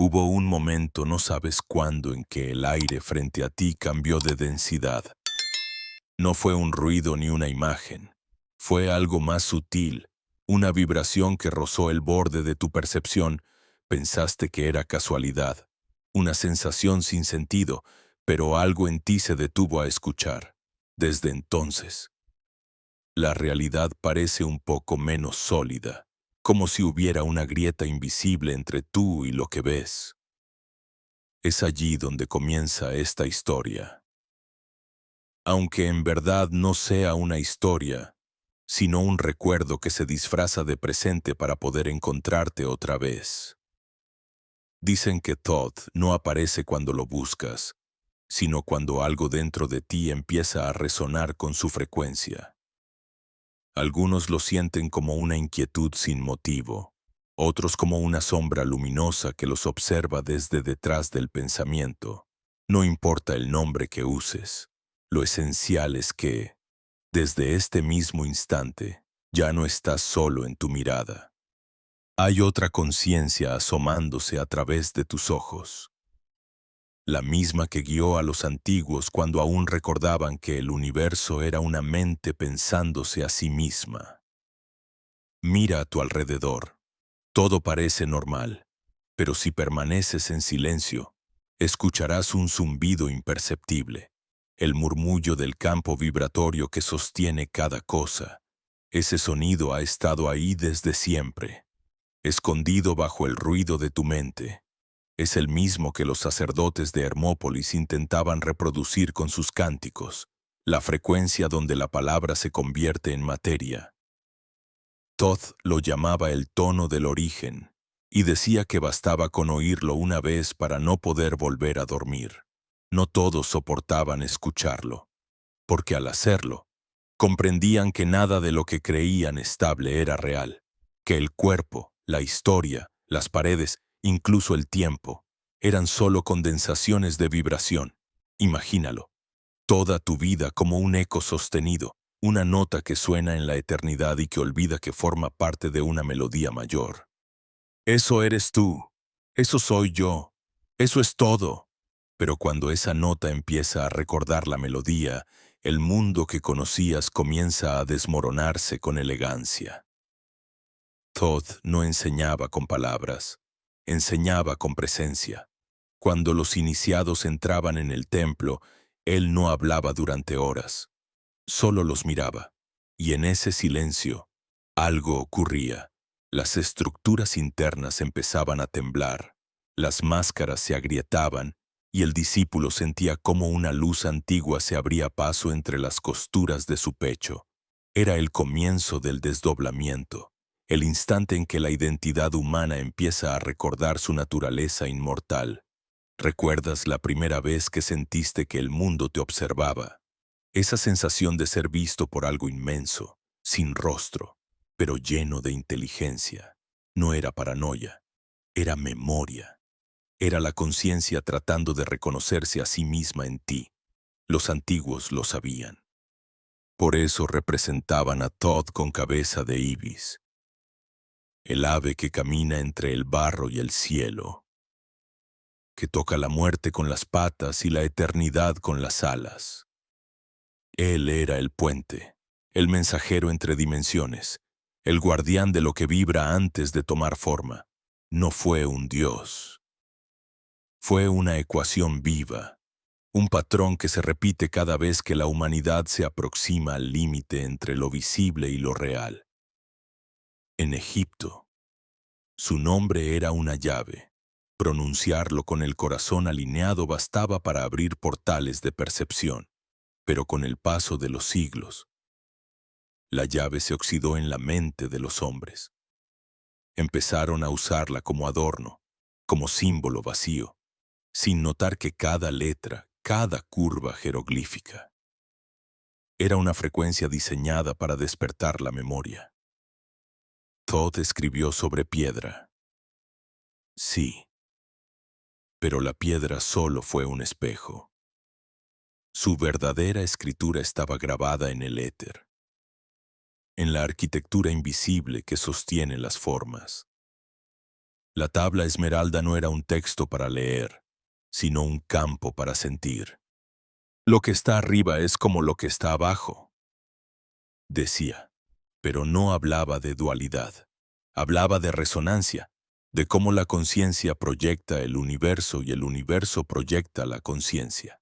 Hubo un momento, no sabes cuándo, en que el aire frente a ti cambió de densidad. No fue un ruido ni una imagen. Fue algo más sutil, una vibración que rozó el borde de tu percepción. Pensaste que era casualidad, una sensación sin sentido, pero algo en ti se detuvo a escuchar. Desde entonces, la realidad parece un poco menos sólida, como si hubiera una grieta invisible entre tú y lo que ves. Es allí donde comienza esta historia. Aunque en verdad no sea una historia, sino un recuerdo que se disfraza de presente para poder encontrarte otra vez. Dicen que Todd no aparece cuando lo buscas, sino cuando algo dentro de ti empieza a resonar con su frecuencia. Algunos lo sienten como una inquietud sin motivo, otros como una sombra luminosa que los observa desde detrás del pensamiento. No importa el nombre que uses, lo esencial es que, desde este mismo instante, ya no estás solo en tu mirada. Hay otra conciencia asomándose a través de tus ojos, la misma que guió a los antiguos cuando aún recordaban que el universo era una mente pensándose a sí misma. Mira a tu alrededor. Todo parece normal, pero si permaneces en silencio, escucharás un zumbido imperceptible, el murmullo del campo vibratorio que sostiene cada cosa. Ese sonido ha estado ahí desde siempre, escondido bajo el ruido de tu mente. Es el mismo que los sacerdotes de Hermópolis intentaban reproducir con sus cánticos, la frecuencia donde la palabra se convierte en materia. Todd lo llamaba el tono del origen, y decía que bastaba con oírlo una vez para no poder volver a dormir. No todos soportaban escucharlo, porque al hacerlo, comprendían que nada de lo que creían estable era real, que el cuerpo, la historia, las paredes, incluso el tiempo, eran solo condensaciones de vibración. Imagínalo, toda tu vida como un eco sostenido, una nota que suena en la eternidad y que olvida que forma parte de una melodía mayor. Eso eres tú, eso soy yo, eso es todo. Pero cuando esa nota empieza a recordar la melodía, el mundo que conocías comienza a desmoronarse con elegancia. Todd no enseñaba con palabras, enseñaba con presencia. Cuando los iniciados entraban en el templo, él no hablaba durante horas, solo los miraba. Y en ese silencio, algo ocurría. Las estructuras internas empezaban a temblar, las máscaras se agrietaban, y el discípulo sentía cómo una luz antigua se abría paso entre las costuras de su pecho. Era el comienzo del desdoblamiento, el instante en que la identidad humana empieza a recordar su naturaleza inmortal. ¿Recuerdas la primera vez que sentiste que el mundo te observaba? Esa sensación de ser visto por algo inmenso, sin rostro, pero lleno de inteligencia. No era paranoia, era memoria. Era la conciencia tratando de reconocerse a sí misma en ti. Los antiguos lo sabían. Por eso representaban a Todd con cabeza de ibis, el ave que camina entre el barro y el cielo, que toca la muerte con las patas y la eternidad con las alas. Él era el puente, el mensajero entre dimensiones, el guardián de lo que vibra antes de tomar forma. No fue un dios. Fue una ecuación viva, un patrón que se repite cada vez que la humanidad se aproxima al límite entre lo visible y lo real. En Egipto, su nombre era una llave. Pronunciarlo con el corazón alineado bastaba para abrir portales de percepción. Pero con el paso de los siglos, la llave se oxidó en la mente de los hombres. Empezaron a usarla como adorno, como símbolo vacío, sin notar que cada letra, cada curva jeroglífica, era una frecuencia diseñada para despertar la memoria. Todd escribió sobre piedra. Sí, pero la piedra solo fue un espejo. Su verdadera escritura estaba grabada en el éter, en la arquitectura invisible que sostiene las formas. La tabla esmeralda no era un texto para leer, sino un campo para sentir. Lo que está arriba es como lo que está abajo, decía, pero no hablaba de dualidad. Hablaba de resonancia, de cómo la conciencia proyecta el universo y el universo proyecta la conciencia.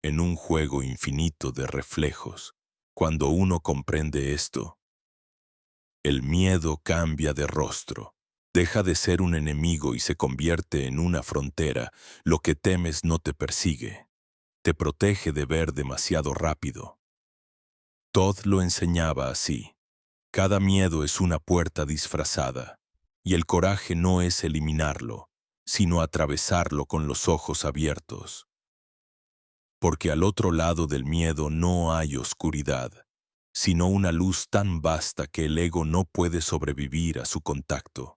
En un juego infinito de reflejos, cuando uno comprende esto, el miedo cambia de rostro, deja de ser un enemigo y se convierte en una frontera. Lo que temes no te persigue, te protege de ver demasiado rápido. Todd lo enseñaba así. Cada miedo es una puerta disfrazada, y el coraje no es eliminarlo, sino atravesarlo con los ojos abiertos. Porque al otro lado del miedo no hay oscuridad, sino una luz tan vasta que el ego no puede sobrevivir a su contacto.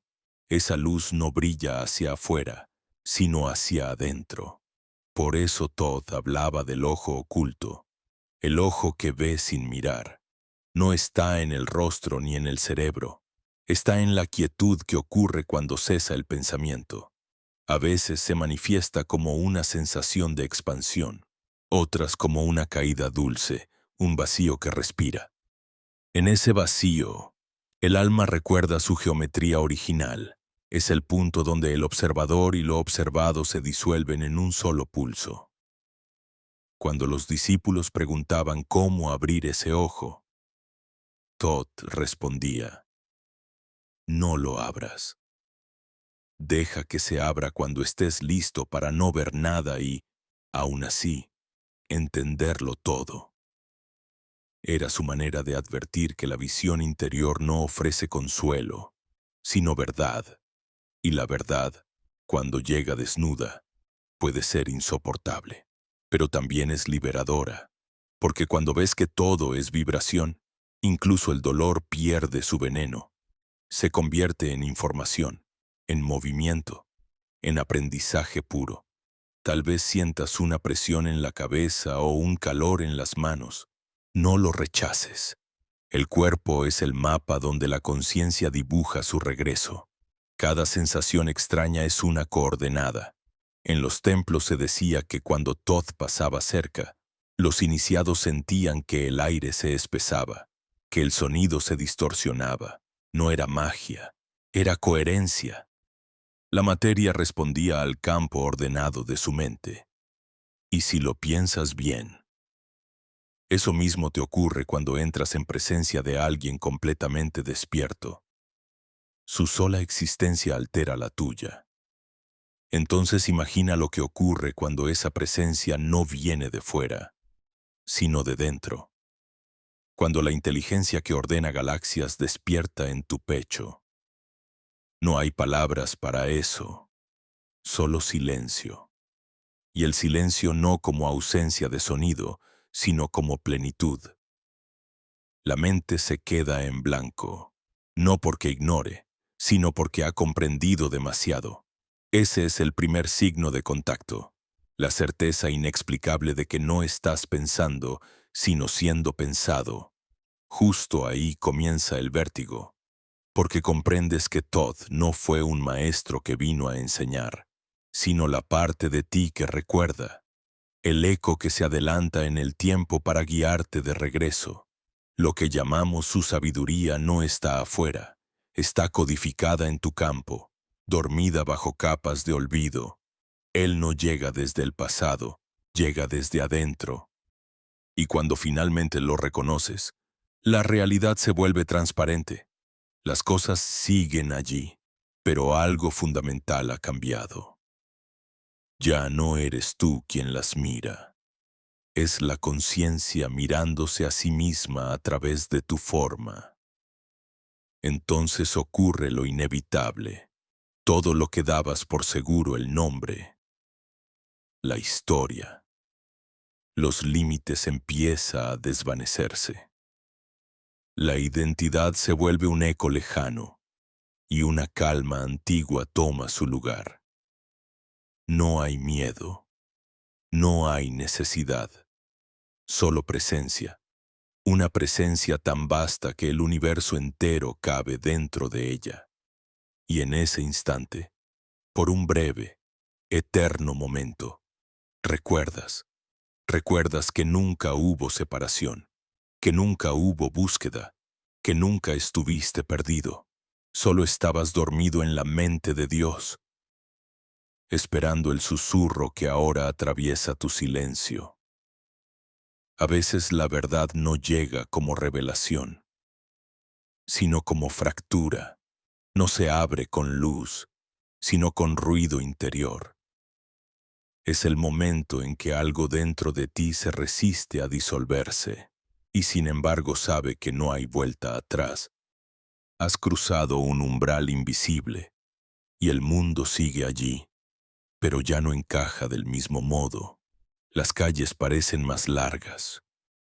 Esa luz no brilla hacia afuera, sino hacia adentro. Por eso Todd hablaba del ojo oculto, el ojo que ve sin mirar. No está en el rostro ni en el cerebro. Está en la quietud que ocurre cuando cesa el pensamiento. A veces se manifiesta como una sensación de expansión, otras como una caída dulce, un vacío que respira. En ese vacío, el alma recuerda su geometría original. Es el punto donde el observador y lo observado se disuelven en un solo pulso. Cuando los discípulos preguntaban cómo abrir ese ojo, Todd respondía: no lo abras. Deja que se abra cuando estés listo para no ver nada y, aún así, entenderlo todo. Era su manera de advertir que la visión interior no ofrece consuelo, sino verdad, y la verdad, cuando llega desnuda, puede ser insoportable, pero también es liberadora, porque cuando ves que todo es vibración, incluso el dolor pierde su veneno. Se convierte en información, en movimiento, en aprendizaje puro. Tal vez sientas una presión en la cabeza o un calor en las manos. No lo rechaces. El cuerpo es el mapa donde la conciencia dibuja su regreso. Cada sensación extraña es una coordenada. En los templos se decía que cuando Todd pasaba cerca, los iniciados sentían que el aire se espesaba, que el sonido se distorsionaba. No era magia, era coherencia. La materia respondía al campo ordenado de su mente. Y si lo piensas bien, eso mismo te ocurre cuando entras en presencia de alguien completamente despierto. Su sola existencia altera la tuya. Entonces imagina lo que ocurre cuando esa presencia no viene de fuera, sino de dentro. Cuando la inteligencia que ordena galaxias despierta en tu pecho. No hay palabras para eso, solo silencio. Y el silencio no como ausencia de sonido, sino como plenitud. La mente se queda en blanco, no porque ignore, sino porque ha comprendido demasiado. Ese es el primer signo de contacto, la certeza inexplicable de que no estás pensando, sino siendo pensado. Justo ahí comienza el vértigo, porque comprendes que Todd no fue un maestro que vino a enseñar, sino la parte de ti que recuerda, el eco que se adelanta en el tiempo para guiarte de regreso. Lo que llamamos su sabiduría no está afuera, está codificada en tu campo, dormida bajo capas de olvido. Él no llega desde el pasado, llega desde adentro. Y cuando finalmente lo reconoces, la realidad se vuelve transparente. Las cosas siguen allí, pero algo fundamental ha cambiado. Ya no eres tú quien las mira. Es la conciencia mirándose a sí misma a través de tu forma. Entonces ocurre lo inevitable, todo lo que dabas por seguro el nombre, la historia. Los límites empieza a desvanecerse. La identidad se vuelve un eco lejano y una calma antigua toma su lugar. No hay miedo, no hay necesidad, solo presencia. Una presencia tan vasta que el universo entero cabe dentro de ella. Y en ese instante, por un breve, eterno momento, recuerdas, recuerdas que nunca hubo separación, que nunca hubo búsqueda, que nunca estuviste perdido. Solo estabas dormido en la mente de Dios, esperando el susurro que ahora atraviesa tu silencio. A veces la verdad no llega como revelación, sino como fractura. No se abre con luz, sino con ruido interior. Es el momento en que algo dentro de ti se resiste a disolverse, y sin embargo sabe que no hay vuelta atrás. Has cruzado un umbral invisible, y el mundo sigue allí, pero ya no encaja del mismo modo. Las calles parecen más largas,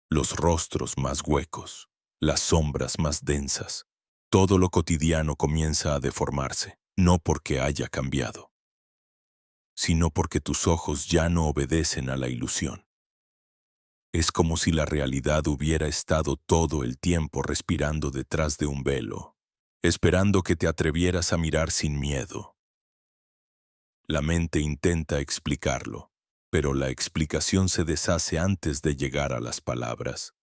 los rostros más huecos, las sombras más densas. Todo lo cotidiano comienza a deformarse, no porque haya cambiado, sino porque tus ojos ya no obedecen a la ilusión. Es como si la realidad hubiera estado todo el tiempo respirando detrás de un velo, esperando que te atrevieras a mirar sin miedo. La mente intenta explicarlo, pero la explicación se deshace antes de llegar a las palabras.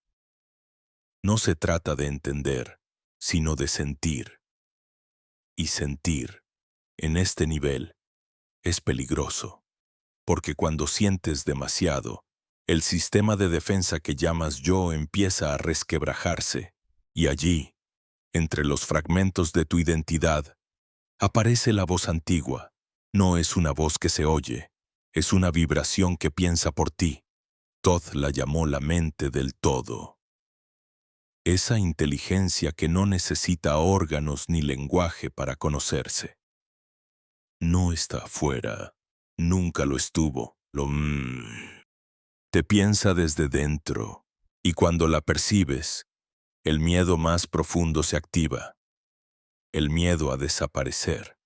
No se trata de entender, sino de sentir. Y sentir, en este nivel, es peligroso, porque cuando sientes demasiado, el sistema de defensa que llamas yo empieza a resquebrajarse, y allí, entre los fragmentos de tu identidad, aparece la voz antigua. No es una voz que se oye, es una vibración que piensa por ti. Todd la llamó la mente del todo. Esa inteligencia que no necesita órganos ni lenguaje para conocerse. No está afuera, nunca lo estuvo, te piensa desde dentro, y cuando la percibes, el miedo más profundo se activa, el miedo a desaparecer.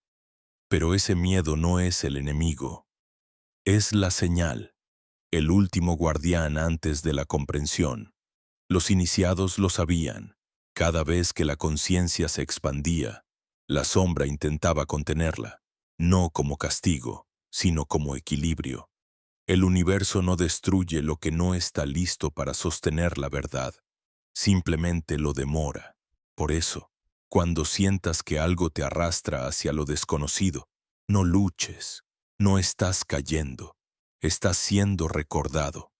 Pero ese miedo no es el enemigo, es la señal, el último guardián antes de la comprensión. Los iniciados lo sabían. Cada vez que la conciencia se expandía, la sombra intentaba contenerla, no como castigo, sino como equilibrio. El universo no destruye lo que no está listo para sostener la verdad, simplemente lo demora. Por eso, cuando sientas que algo te arrastra hacia lo desconocido, no luches, no estás cayendo, estás siendo recordado.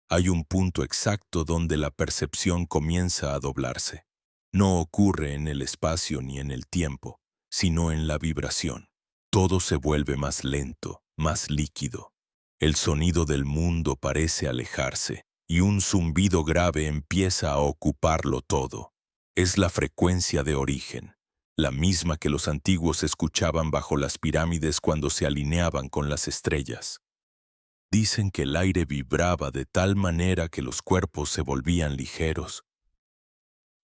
Hay un punto exacto donde la percepción comienza a doblarse. No ocurre en el espacio ni en el tiempo, sino en la vibración. Todo se vuelve más lento, más líquido. El sonido del mundo parece alejarse, y un zumbido grave empieza a ocuparlo todo. Es la frecuencia de origen, la misma que los antiguos escuchaban bajo las pirámides cuando se alineaban con las estrellas. Dicen que el aire vibraba de tal manera que los cuerpos se volvían ligeros,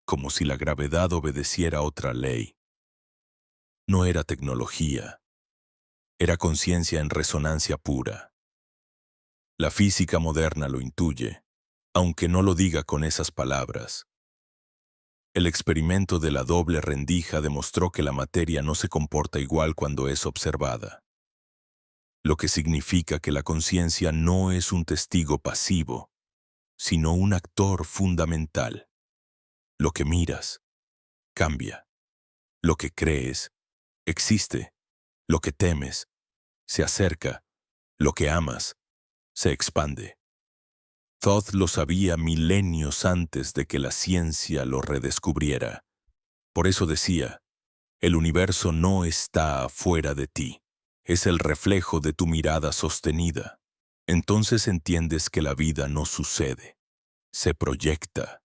como si la gravedad obedeciera otra ley. No era tecnología, era conciencia en resonancia pura. La física moderna lo intuye, aunque no lo diga con esas palabras. El experimento de la doble rendija demostró que la materia no se comporta igual cuando es observada, lo que significa que la conciencia no es un testigo pasivo, sino un actor fundamental. Lo que miras, cambia. Lo que crees, existe. Lo que temes, se acerca. Lo que amas, se expande. Thoth lo sabía milenios antes de que la ciencia lo redescubriera. Por eso decía, el universo no está afuera de ti, es el reflejo de tu mirada sostenida. Entonces entiendes que la vida no sucede, se proyecta.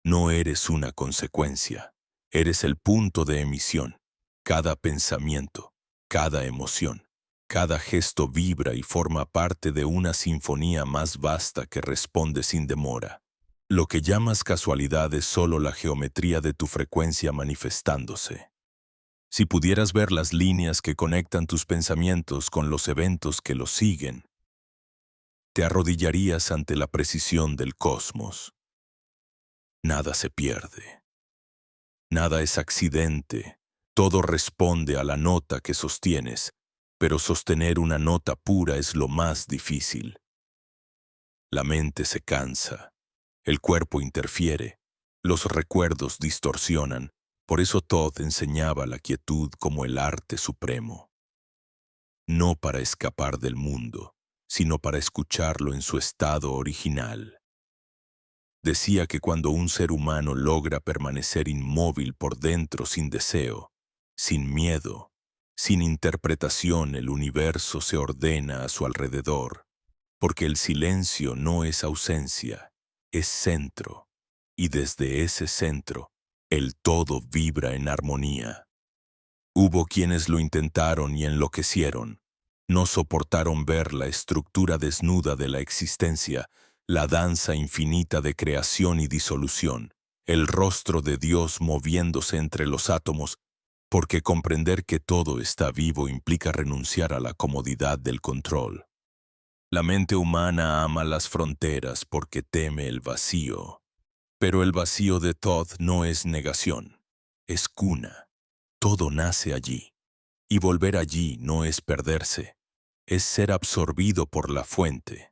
No eres una consecuencia, eres el punto de emisión. Cada pensamiento, cada emoción, cada gesto vibra y forma parte de una sinfonía más vasta que responde sin demora. Lo que llamas casualidad es solo la geometría de tu frecuencia manifestándose. Si pudieras ver las líneas que conectan tus pensamientos con los eventos que los siguen, te arrodillarías ante la precisión del cosmos. Nada se pierde. Nada es accidente, Todo responde a la nota que sostienes, pero sostener una nota pura es lo más difícil. La mente se cansa, el cuerpo interfiere, los recuerdos distorsionan. Por eso Todd enseñaba la quietud como el arte supremo. No para escapar del mundo, sino para escucharlo en su estado original. Decía que cuando un ser humano logra permanecer inmóvil por dentro sin deseo, sin miedo, sin interpretación, el universo se ordena a su alrededor, porque el silencio no es ausencia, es centro, y desde ese centro, el todo vibra en armonía. Hubo quienes lo intentaron y enloquecieron. No soportaron ver la estructura desnuda de la existencia, la danza infinita de creación y disolución, el rostro de Dios moviéndose entre los átomos, porque comprender que todo está vivo implica renunciar a la comodidad del control. La mente humana ama las fronteras porque teme el vacío, pero el vacío de Todd no es negación, es cuna. Todo nace allí, y volver allí no es perderse, es ser absorbido por la fuente.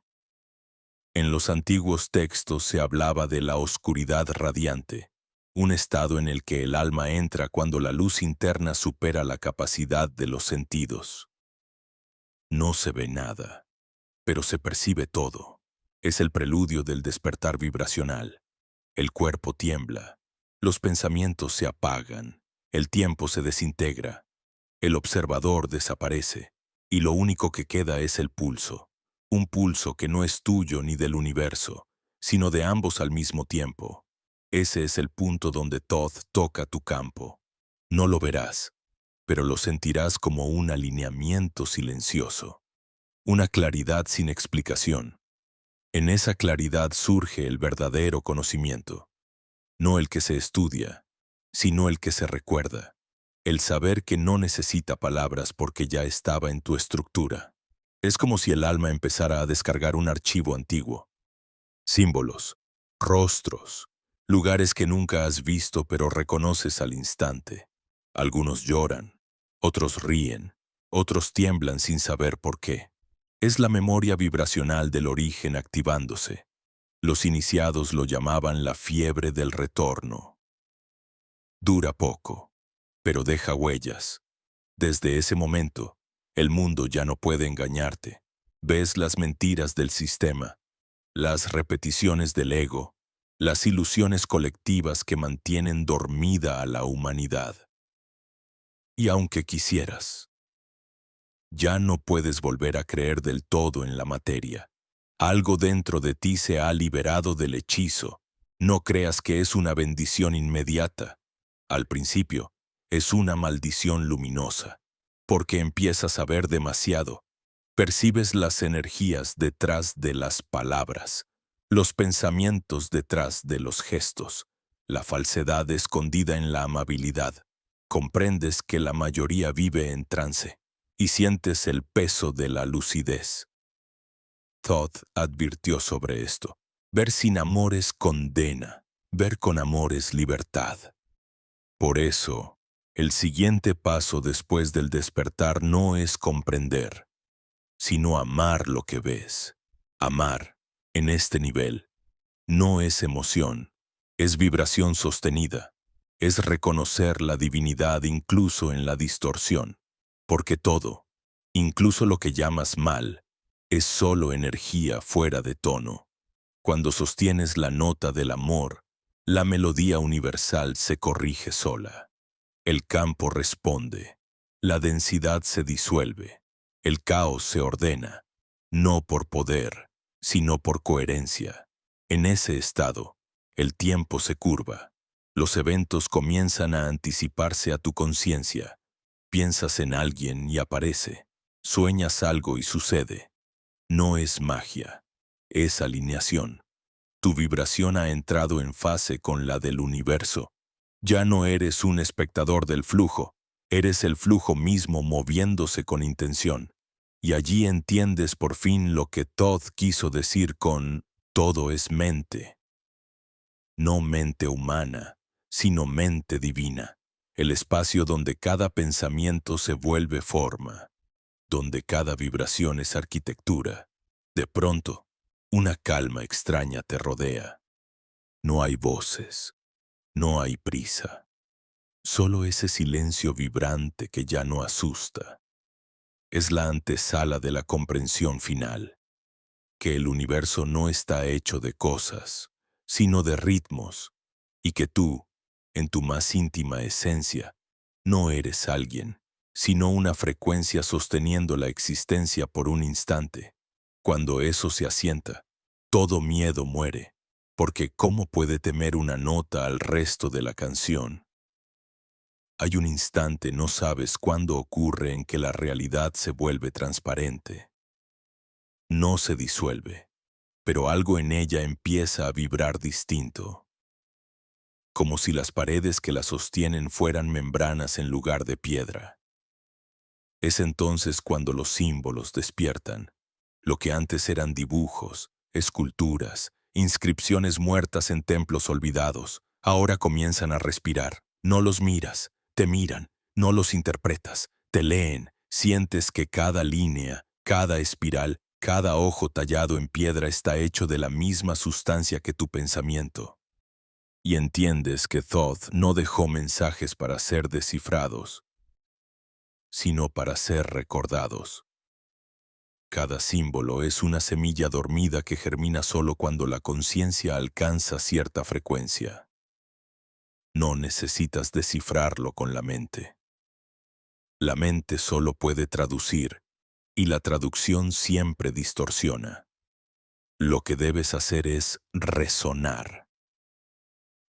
En los antiguos textos se hablaba de la oscuridad radiante, un estado en el que el alma entra cuando la luz interna supera la capacidad de los sentidos. No se ve nada, pero se percibe todo. Es el preludio del despertar vibracional. El cuerpo tiembla, los pensamientos se apagan, el tiempo se desintegra. El observador desaparece, y lo único que queda es el pulso, un pulso que no es tuyo ni del universo, sino de ambos al mismo tiempo. Ese es el punto donde Todd toca tu campo. No lo verás, pero lo sentirás como un alineamiento silencioso, una claridad sin explicación. En esa claridad surge el verdadero conocimiento, no el que se estudia, sino el que se recuerda. El saber que no necesita palabras porque ya estaba en tu estructura. Es como si el alma empezara a descargar un archivo antiguo. Símbolos, rostros, lugares que nunca has visto pero reconoces al instante. Algunos lloran, otros ríen, otros tiemblan sin saber por qué. Es la memoria vibracional del origen activándose. Los iniciados lo llamaban la fiebre del retorno. Dura poco, pero deja huellas. Desde ese momento, el mundo ya no puede engañarte. Ves las mentiras del sistema, las repeticiones del ego, las ilusiones colectivas que mantienen dormida a la humanidad. Y aunque quisieras, ya no puedes volver a creer del todo en la materia. Algo dentro de ti se ha liberado del hechizo. No creas que es una bendición inmediata. Al principio, es una maldición luminosa, porque empiezas a ver demasiado. Percibes las energías detrás de las palabras, los pensamientos detrás de los gestos, la falsedad escondida en la amabilidad. Comprendes que la mayoría vive en trance y sientes el peso de la lucidez. Todd advirtió sobre esto. Ver sin amor es condena, ver con amor es libertad. Por eso, el siguiente paso después del despertar no es comprender, sino amar lo que ves. Amar, en este nivel, no es emoción, es vibración sostenida, es reconocer la divinidad incluso en la distorsión, porque todo, incluso lo que llamas mal, es solo energía fuera de tono. Cuando sostienes la nota del amor, la melodía universal se corrige sola. El campo responde, la densidad se disuelve, el caos se ordena, no por poder, sino por coherencia. En ese estado, el tiempo se curva, los eventos comienzan a anticiparse a tu conciencia, piensas en alguien y aparece, sueñas algo y sucede. No es magia, es alineación. Tu vibración ha entrado en fase con la del universo. Ya no eres un espectador del flujo, eres el flujo mismo moviéndose con intención. Y allí entiendes por fin lo que Todd quiso decir con todo es mente. No mente humana, sino mente divina. el espacio donde cada pensamiento se vuelve forma, donde cada vibración es arquitectura. De pronto, una calma extraña te rodea. No hay voces, no hay prisa, solo ese silencio vibrante que ya no asusta. Es la antesala de la comprensión final, que el universo no está hecho de cosas, sino de ritmos, y que tú, en tu más íntima esencia, no eres alguien, sino una frecuencia sosteniendo la existencia por un instante. Cuando eso se asienta, todo miedo muere, porque ¿cómo puede temer una nota al resto de la canción? Hay un instante, no sabes cuándo ocurre, en que la realidad se vuelve transparente. No se disuelve, pero algo en ella empieza a vibrar distinto, como si las paredes que la sostienen fueran membranas en lugar de piedra. Es entonces cuando los símbolos despiertan. Lo que antes eran dibujos, esculturas, inscripciones muertas en templos olvidados, ahora comienzan a respirar. No los miras, te miran, no los interpretas, te leen, sientes que cada línea, cada espiral, cada ojo tallado en piedra está hecho de la misma sustancia que tu pensamiento. Y entiendes que Thoth no dejó mensajes para ser descifrados, sino para ser recordados. Cada símbolo es una semilla dormida que germina solo cuando la conciencia alcanza cierta frecuencia. No necesitas descifrarlo con la mente. La mente solo puede traducir, y la traducción siempre distorsiona. Lo que debes hacer es resonar.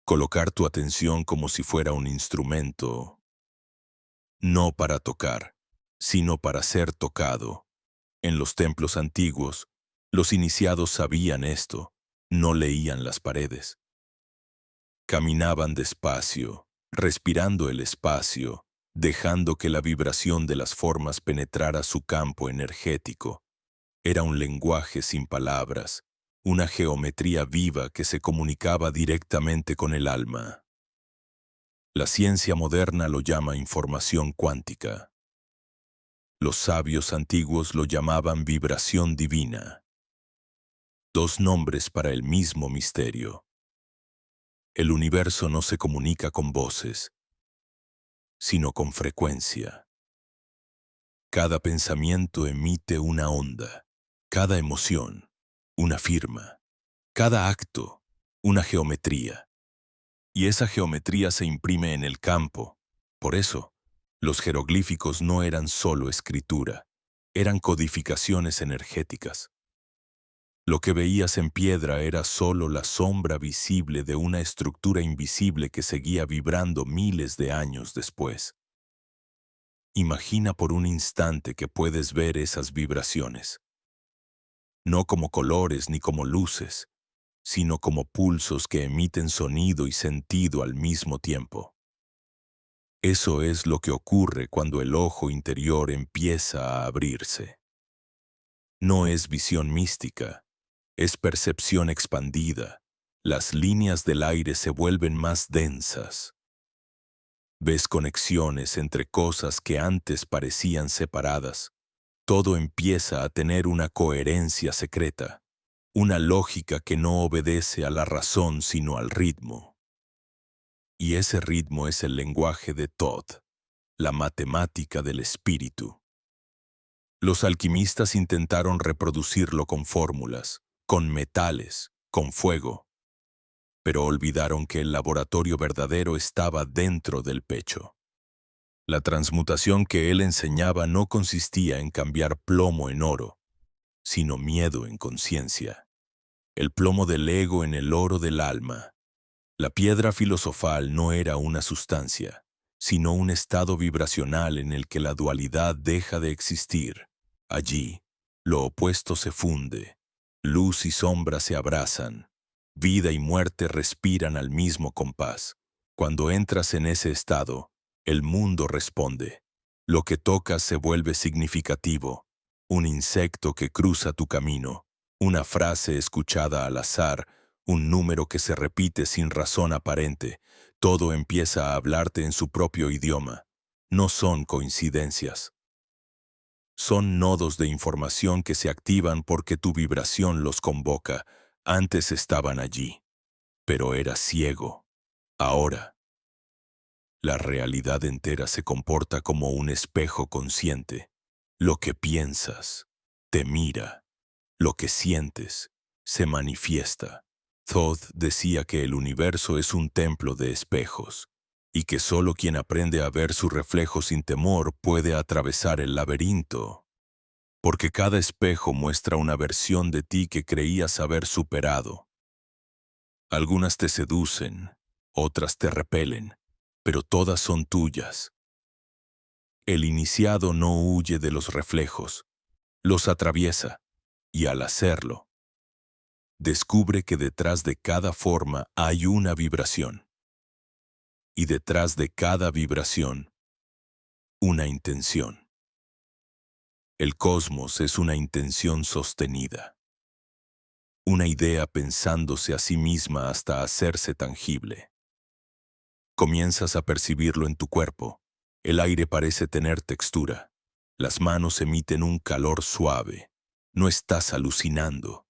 Colocar tu atención como si fuera un instrumento, no para tocar, sino para ser tocado. En los templos antiguos, los iniciados sabían esto, no leían las paredes. Caminaban despacio, respirando el espacio, dejando que la vibración de las formas penetrara su campo energético. Era un lenguaje sin palabras, una geometría viva que se comunicaba directamente con el alma. La ciencia moderna lo llama información cuántica. Los sabios antiguos lo llamaban vibración divina. Dos nombres para el mismo misterio. El universo no se comunica con voces, sino con frecuencia. Cada pensamiento emite una onda, cada emoción, una firma, cada acto, una geometría. Y esa geometría se imprime en el campo. Por eso, los jeroglíficos no eran solo escritura, eran codificaciones energéticas. Lo que veías en piedra era solo la sombra visible de una estructura invisible que seguía vibrando miles de años después. Imagina por un instante que puedes ver esas vibraciones, no como colores ni como luces, sino como pulsos que emiten sonido y sentido al mismo tiempo. Eso es lo que ocurre cuando el ojo interior empieza a abrirse. No es visión mística, es percepción expandida. Las líneas del aire se vuelven más densas. Ves conexiones entre cosas que antes parecían separadas. Todo empieza a tener una coherencia secreta, una lógica que no obedece a la razón sino al ritmo. Y ese ritmo es el lenguaje de Thoth, la matemática del espíritu. Los alquimistas intentaron reproducirlo con fórmulas, con metales, con fuego, pero olvidaron que el laboratorio verdadero estaba dentro del pecho. La transmutación que él enseñaba no consistía en cambiar plomo en oro, sino miedo en conciencia. El plomo del ego en el oro del alma. La piedra filosofal no era una sustancia, sino un estado vibracional en el que la dualidad deja de existir. Allí, lo opuesto se funde, luz y sombra se abrazan, vida y muerte respiran al mismo compás. Cuando entras en ese estado, el mundo responde. Lo que tocas se vuelve significativo, un insecto que cruza tu camino, una frase escuchada al azar, un número que se repite sin razón aparente. Todo empieza a hablarte en su propio idioma. No son coincidencias. Son nodos de información que se activan porque tu vibración los convoca. Antes estaban allí, pero eras ciego. Ahora, la realidad entera se comporta como un espejo consciente. Lo que piensas, te mira. Lo que sientes, se manifiesta. Thoth decía que el universo es un templo de espejos, y que solo quien aprende a ver su reflejo sin temor puede atravesar el laberinto. Porque cada espejo muestra una versión de ti que creías haber superado. Algunas te seducen, otras te repelen, pero todas son tuyas. El iniciado no huye de los reflejos, los atraviesa, y al hacerlo, descubre que detrás de cada forma hay una vibración. Y detrás de cada vibración, una intención. El cosmos es una intención sostenida. Una idea pensándose a sí misma hasta hacerse tangible. Comienzas a percibirlo en tu cuerpo. El aire parece tener textura. Las manos emiten un calor suave. No estás alucinando.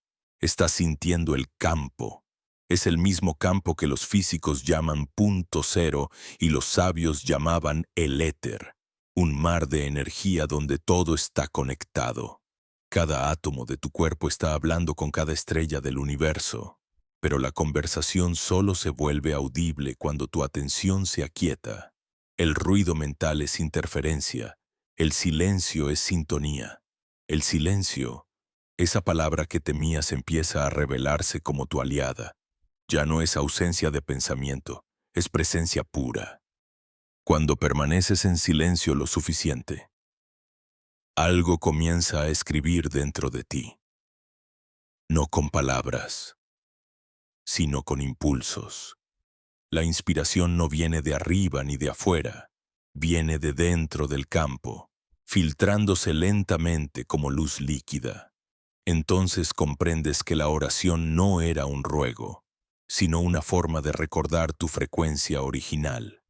Estás sintiendo el campo. Es el mismo campo que los físicos llaman punto cero y los sabios llamaban el éter. Un mar de energía donde todo está conectado. Cada átomo de tu cuerpo está hablando con cada estrella del universo. Pero la conversación solo se vuelve audible cuando tu atención se aquieta. El ruido mental es interferencia. El silencio es sintonía. El silencio, esa palabra que temías, empieza a revelarse como tu aliada. Ya no es ausencia de pensamiento, es presencia pura. Cuando permaneces en silencio lo suficiente, algo comienza a escribir dentro de ti. No con palabras, sino con impulsos. La inspiración no viene de arriba ni de afuera, viene de dentro del campo, filtrándose lentamente como luz líquida. Entonces comprendes que la oración no era un ruego, sino una forma de recordar tu frecuencia original.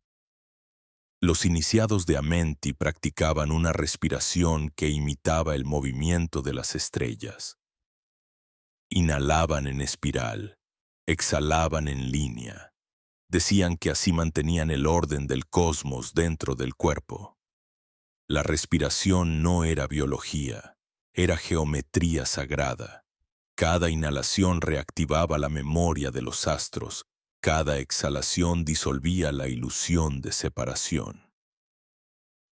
Los iniciados de Amenti practicaban una respiración que imitaba el movimiento de las estrellas. Inhalaban en espiral, exhalaban en línea. Decían que así mantenían el orden del cosmos dentro del cuerpo. La respiración no era biología, era geometría sagrada. Cada inhalación reactivaba la memoria de los astros, cada exhalación disolvía la ilusión de separación.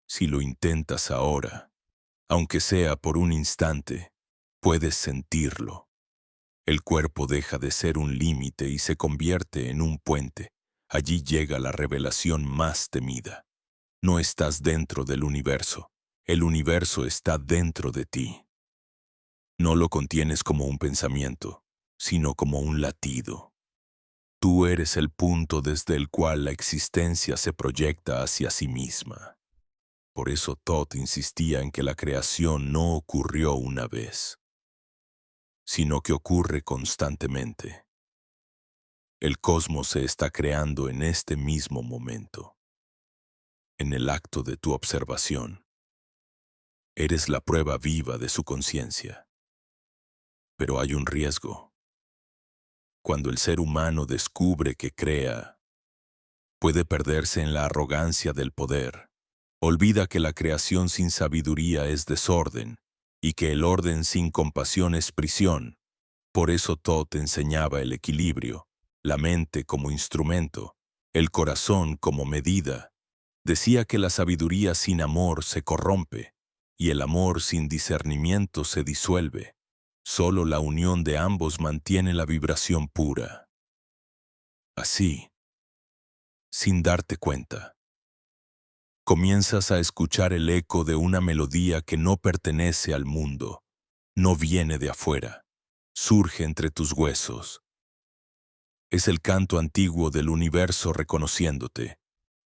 Si lo intentas ahora, aunque sea por un instante, puedes sentirlo. El cuerpo deja de ser un límite y se convierte en un puente. Allí llega la revelación más temida. No estás dentro del universo. El universo está dentro de ti. No lo contienes como un pensamiento, sino como un latido. Tú eres el punto desde el cual la existencia se proyecta hacia sí misma. Por eso Thoth insistía en que la creación no ocurrió una vez, sino que ocurre constantemente. El cosmos se está creando en este mismo momento, en el acto de tu observación. Eres la prueba viva de su conciencia. Pero hay un riesgo. Cuando el ser humano descubre que crea, puede perderse en la arrogancia del poder. Olvida que la creación sin sabiduría es desorden y que el orden sin compasión es prisión. Por eso Thoth enseñaba el equilibrio, la mente como instrumento, el corazón como medida. Decía que la sabiduría sin amor se corrompe y el amor sin discernimiento se disuelve. Solo la unión de ambos mantiene la vibración pura. Así, sin darte cuenta, comienzas a escuchar el eco de una melodía que no pertenece al mundo, no viene de afuera, surge entre tus huesos. Es el canto antiguo del universo reconociéndote.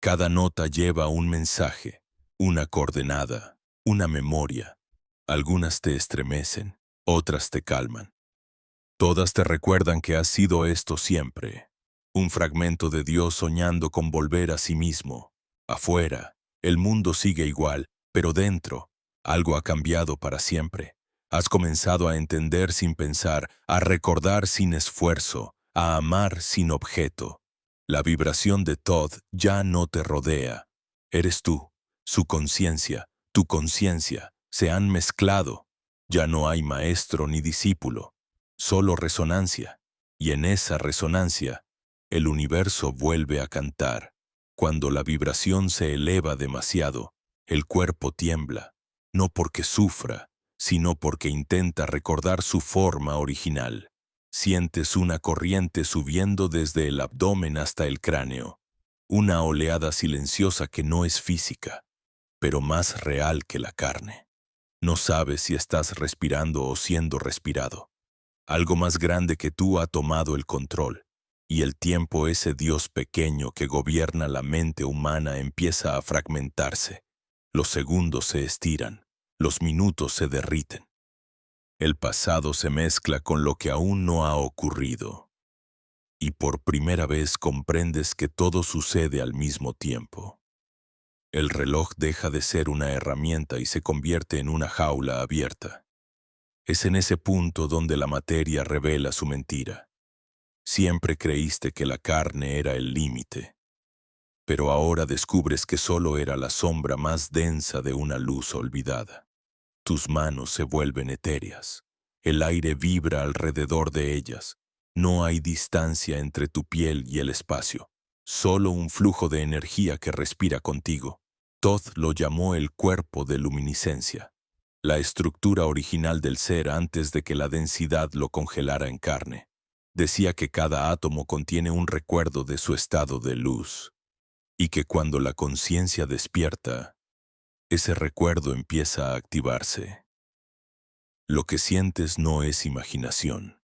Cada nota lleva un mensaje, una coordenada, una memoria. Algunas te estremecen, otras te calman. Todas te recuerdan que has sido esto siempre. Un fragmento de Dios soñando con volver a sí mismo. Afuera, el mundo sigue igual, pero dentro, algo ha cambiado para siempre. Has comenzado a entender sin pensar, a recordar sin esfuerzo, a amar sin objeto. La vibración de Todd ya no te rodea. Eres tú, su conciencia, tu conciencia, se han mezclado. Ya no hay maestro ni discípulo, solo resonancia. Y en esa resonancia, el universo vuelve a cantar. Cuando la vibración se eleva demasiado, el cuerpo tiembla, no porque sufra, sino porque intenta recordar su forma original. Sientes una corriente subiendo desde el abdomen hasta el cráneo, una oleada silenciosa que no es física, pero más real que la carne. No sabes si estás respirando o siendo respirado. Algo más grande que tú ha tomado el control, y el tiempo, ese Dios pequeño que gobierna la mente humana, empieza a fragmentarse. Los segundos se estiran, los minutos se derriten. El pasado se mezcla con lo que aún no ha ocurrido, y por primera vez comprendes que todo sucede al mismo tiempo. El reloj deja de ser una herramienta y se convierte en una jaula abierta. Es en ese punto donde la materia revela su mentira. Siempre creíste que la carne era el límite, pero ahora descubres que solo era la sombra más densa de una luz olvidada. Tus manos se vuelven etéreas. El aire vibra alrededor de ellas. No hay distancia entre tu piel y el espacio, solo un flujo de energía que respira contigo. Todd lo llamó el cuerpo de luminiscencia, la estructura original del ser antes de que la densidad lo congelara en carne. Decía que cada átomo contiene un recuerdo de su estado de luz, y que cuando la conciencia despierta, ese recuerdo empieza a activarse. Lo que sientes no es imaginación,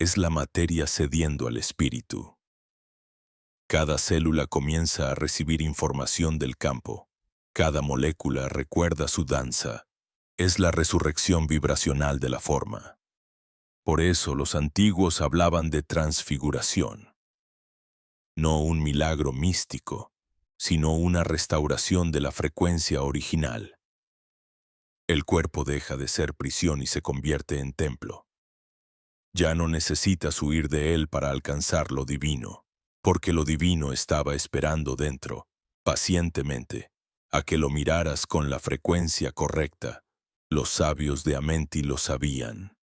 es la materia cediendo al espíritu. Cada célula comienza a recibir información del campo. Cada molécula recuerda su danza. Es la resurrección vibracional de la forma. Por eso los antiguos hablaban de transfiguración. No un milagro místico, sino una restauración de la frecuencia original. El cuerpo deja de ser prisión y se convierte en templo. Ya no necesitas huir de él para alcanzar lo divino, porque lo divino estaba esperando dentro, pacientemente, a que lo miraras con la frecuencia correcta. Los sabios de Amenti lo sabían.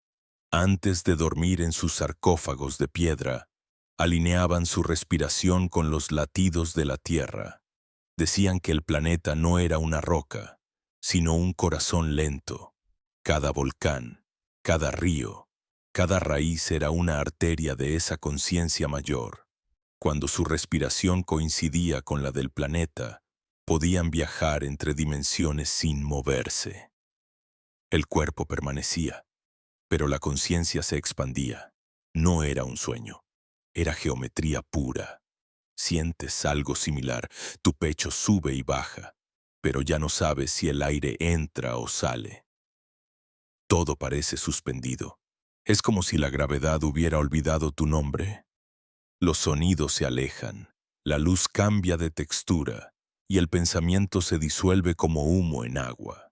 Antes de dormir en sus sarcófagos de piedra, alineaban su respiración con los latidos de la tierra. Decían que el planeta no era una roca, sino un corazón lento. Cada volcán, cada río, cada raíz era una arteria de esa conciencia mayor. Cuando su respiración coincidía con la del planeta, podían viajar entre dimensiones sin moverse. El cuerpo permanecía, pero la conciencia se expandía. No era un sueño, era geometría pura. Sientes algo similar, tu pecho sube y baja, pero ya no sabes si el aire entra o sale. Todo parece suspendido. Es como si la gravedad hubiera olvidado tu nombre. Los sonidos se alejan, la luz cambia de textura y el pensamiento se disuelve como humo en agua.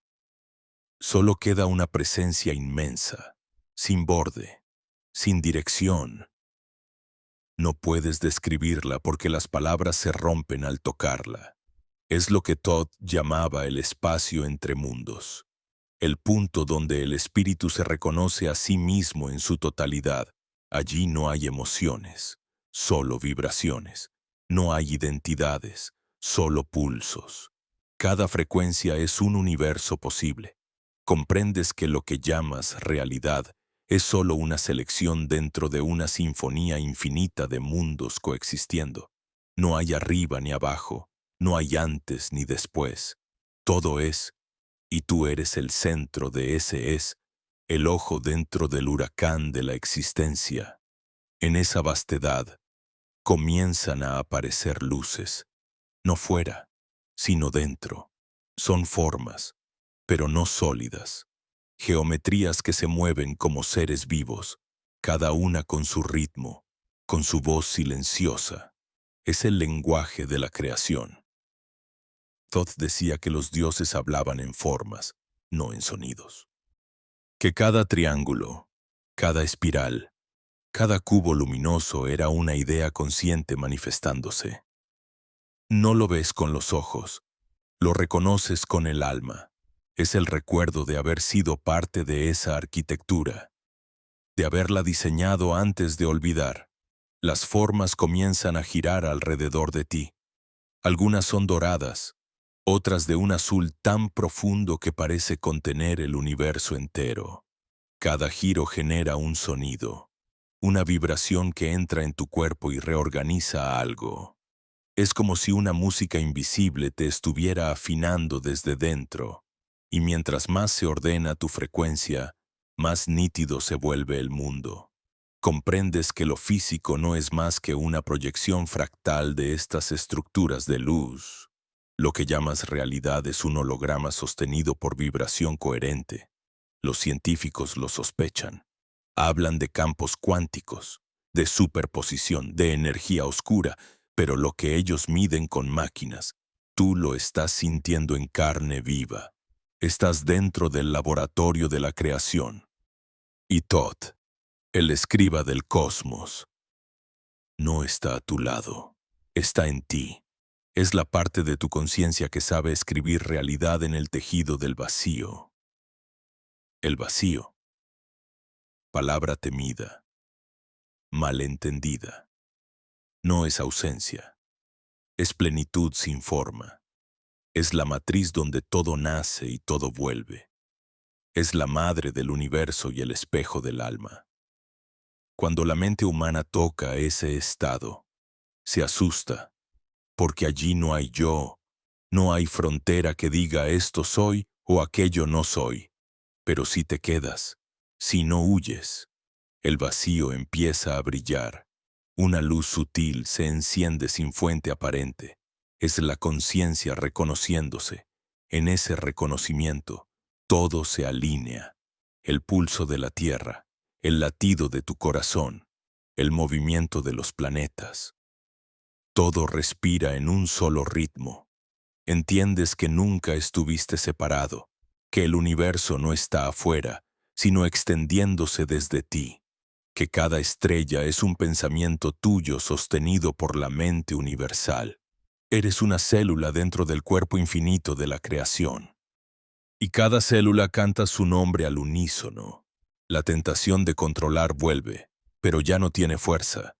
Solo queda una presencia inmensa, sin borde, sin dirección. No puedes describirla porque las palabras se rompen al tocarla. Es lo que Todd llamaba el espacio entre mundos, el punto donde el espíritu se reconoce a sí mismo en su totalidad. Allí no hay emociones, solo vibraciones. No hay identidades, solo pulsos. Cada frecuencia es un universo posible. Comprendes que lo que llamas realidad es solo una selección dentro de una sinfonía infinita de mundos coexistiendo. No hay arriba ni abajo, no hay antes ni después. Todo es, y tú eres el centro de ese es, el ojo dentro del huracán de la existencia. En esa vastedad comienzan a aparecer luces, no fuera, sino dentro. Son formas, pero no sólidas. Geometrías que se mueven como seres vivos, cada una con su ritmo. con su voz silenciosa. Es el lenguaje de la creación. Thoth decía que los dioses hablaban en formas, no en sonidos. Que cada triángulo, cada espiral, cada cubo luminoso era una idea consciente manifestándose. No lo ves con los ojos, lo reconoces con el alma. Es el recuerdo de haber sido parte de esa arquitectura, de haberla diseñado antes de olvidar. Las formas comienzan a girar alrededor de ti. Algunas son doradas, otras de un azul tan profundo que parece contener el universo entero. Cada giro genera un sonido, una vibración que entra en tu cuerpo y reorganiza algo. Es como si una música invisible te estuviera afinando desde dentro, y mientras más se ordena tu frecuencia, más nítido se vuelve el mundo. Comprendes que lo físico no es más que una proyección fractal de estas estructuras de luz. Lo que llamas realidad es un holograma sostenido por vibración coherente. Los científicos lo sospechan. Hablan de campos cuánticos, de superposición, de energía oscura, pero lo que ellos miden con máquinas, tú lo estás sintiendo en carne viva. Estás dentro del laboratorio de la creación. Y Thoth, el escriba del cosmos, no está a tu lado, está en ti. Es la parte de tu conciencia que sabe escribir realidad en el tejido del vacío. El vacío, palabra temida, malentendida, no es ausencia, es plenitud sin forma. Es la matriz donde todo nace y todo vuelve. Es la madre del universo y el espejo del alma. Cuando la mente humana toca ese estado, se asusta, porque allí no hay yo, no hay frontera que diga esto soy o aquello no soy. Pero si te quedas, si no huyes, el vacío empieza a brillar. Una luz sutil se enciende sin fuente aparente. Es la conciencia reconociéndose. En ese reconocimiento, todo se alinea. El pulso de la tierra, el latido de tu corazón, el movimiento de los planetas. Todo respira en un solo ritmo. Entiendes que nunca estuviste separado, que el universo no está afuera, sino extendiéndose desde ti, que cada estrella es un pensamiento tuyo sostenido por la mente universal. Eres una célula dentro del cuerpo infinito de la creación. Y cada célula canta su nombre al unísono. La tentación de controlar vuelve, pero ya no tiene fuerza,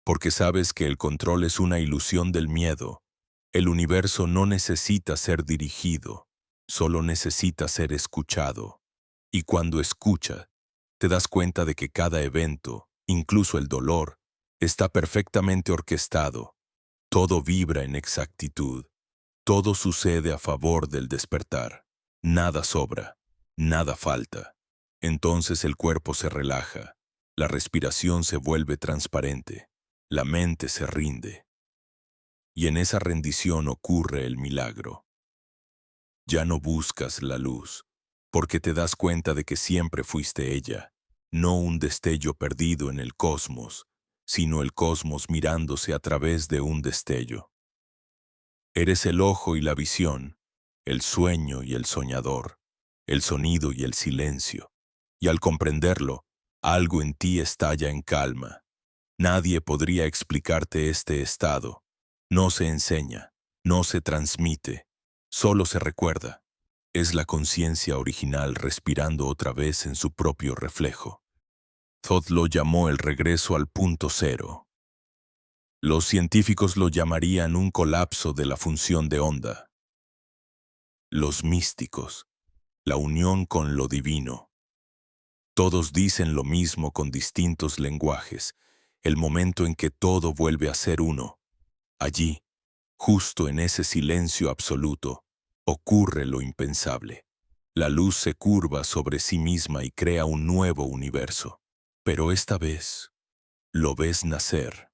porque sabes que el control es una ilusión del miedo. El universo no necesita ser dirigido, solo necesita ser escuchado. Y cuando escucha, te das cuenta de que cada evento, incluso el dolor, está perfectamente orquestado. Todo vibra en exactitud. Todo sucede a favor del despertar. Nada sobra, nada falta. Entonces el cuerpo se relaja, la respiración se vuelve transparente, la mente se rinde. Y en esa rendición ocurre el milagro. Ya no buscas la luz, porque te das cuenta de que siempre fuiste ella, no un destello perdido en el cosmos, sino el cosmos mirándose a través de un destello. Eres el ojo y la visión, el sueño y el soñador, el sonido y el silencio. Y al comprenderlo, algo en ti estalla en calma. Nadie podría explicarte este estado. No se enseña, no se transmite, solo se recuerda. Es la conciencia original respirando otra vez en su propio reflejo. Thoth lo llamó el regreso al punto cero. Los científicos lo llamarían un colapso de la función de onda. Los místicos, la unión con lo divino. Todos dicen lo mismo con distintos lenguajes, el momento en que todo vuelve a ser uno. Allí, justo en ese silencio absoluto, ocurre lo impensable. La luz se curva sobre sí misma y crea un nuevo universo. Pero esta vez, lo ves nacer.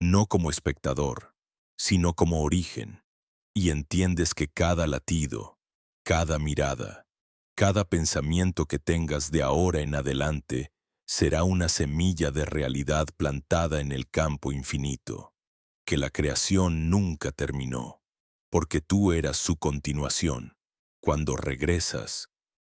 No como espectador, sino como origen, y entiendes que cada latido, cada mirada, cada pensamiento que tengas de ahora en adelante será una semilla de realidad plantada en el campo infinito, que la creación nunca terminó, porque tú eras su continuación. Cuando regresas,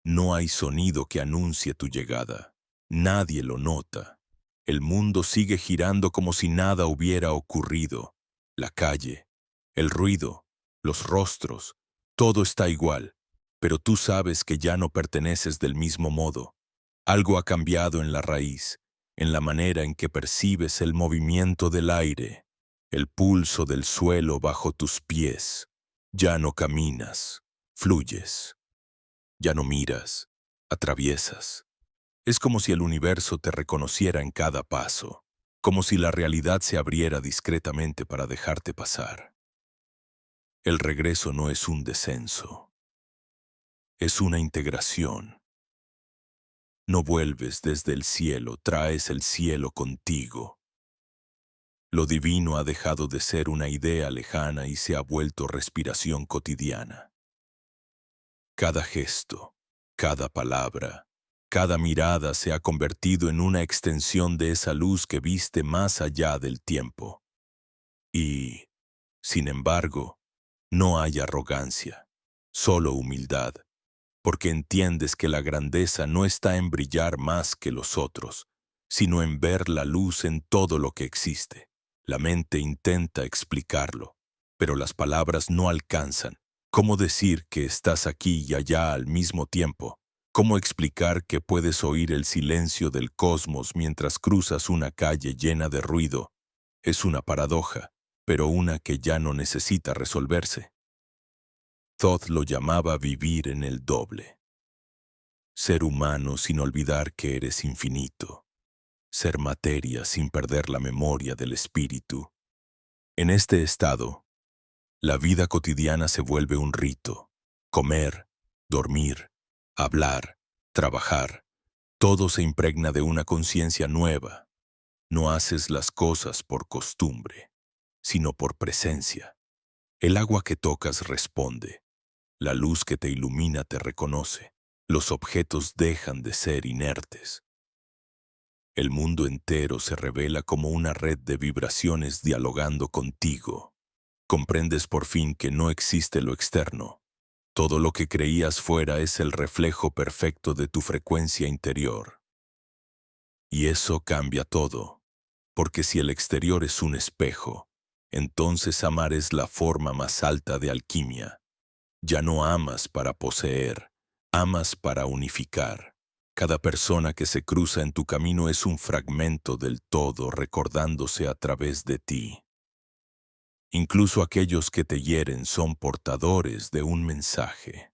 no hay sonido que anuncie tu llegada. Nadie lo nota. El mundo sigue girando como si nada hubiera ocurrido. La calle, el ruido, los rostros, todo está igual, pero tú sabes que ya no perteneces del mismo modo. Algo ha cambiado en la raíz, en la manera en que percibes el movimiento del aire, el pulso del suelo bajo tus pies. Ya no caminas, fluyes. Ya no miras, atraviesas. Es como si el universo te reconociera en cada paso, como si la realidad se abriera discretamente para dejarte pasar. El regreso no es un descenso, es una integración. No vuelves desde el cielo, traes el cielo contigo. Lo divino ha dejado de ser una idea lejana y se ha vuelto respiración cotidiana. Cada gesto, cada palabra, cada mirada se ha convertido en una extensión de esa luz que viste más allá del tiempo. Y, sin embargo, no hay arrogancia, solo humildad, porque entiendes que la grandeza no está en brillar más que los otros, sino en ver la luz en todo lo que existe. La mente intenta explicarlo, pero las palabras no alcanzan. ¿Cómo decir que estás aquí y allá al mismo tiempo? ¿Cómo explicar que puedes oír el silencio del cosmos mientras cruzas una calle llena de ruido? Es una paradoja, pero una que ya no necesita resolverse. Thoth lo llamaba vivir en el doble. Ser humano sin olvidar que eres infinito. Ser materia sin perder la memoria del espíritu. En este estado, la vida cotidiana se vuelve un rito. Comer, dormir, hablar, trabajar, todo se impregna de una conciencia nueva. No haces las cosas por costumbre, sino por presencia. El agua que tocas responde. La luz que te ilumina te reconoce. Los objetos dejan de ser inertes. El mundo entero se revela como una red de vibraciones dialogando contigo. Comprendes por fin que no existe lo externo. Todo lo que creías fuera es el reflejo perfecto de tu frecuencia interior. Y eso cambia todo, porque si el exterior es un espejo, entonces amar es la forma más alta de alquimia. Ya no amas para poseer, amas para unificar. Cada persona que se cruza en tu camino es un fragmento del todo recordándose a través de ti. Incluso aquellos que te hieren son portadores de un mensaje.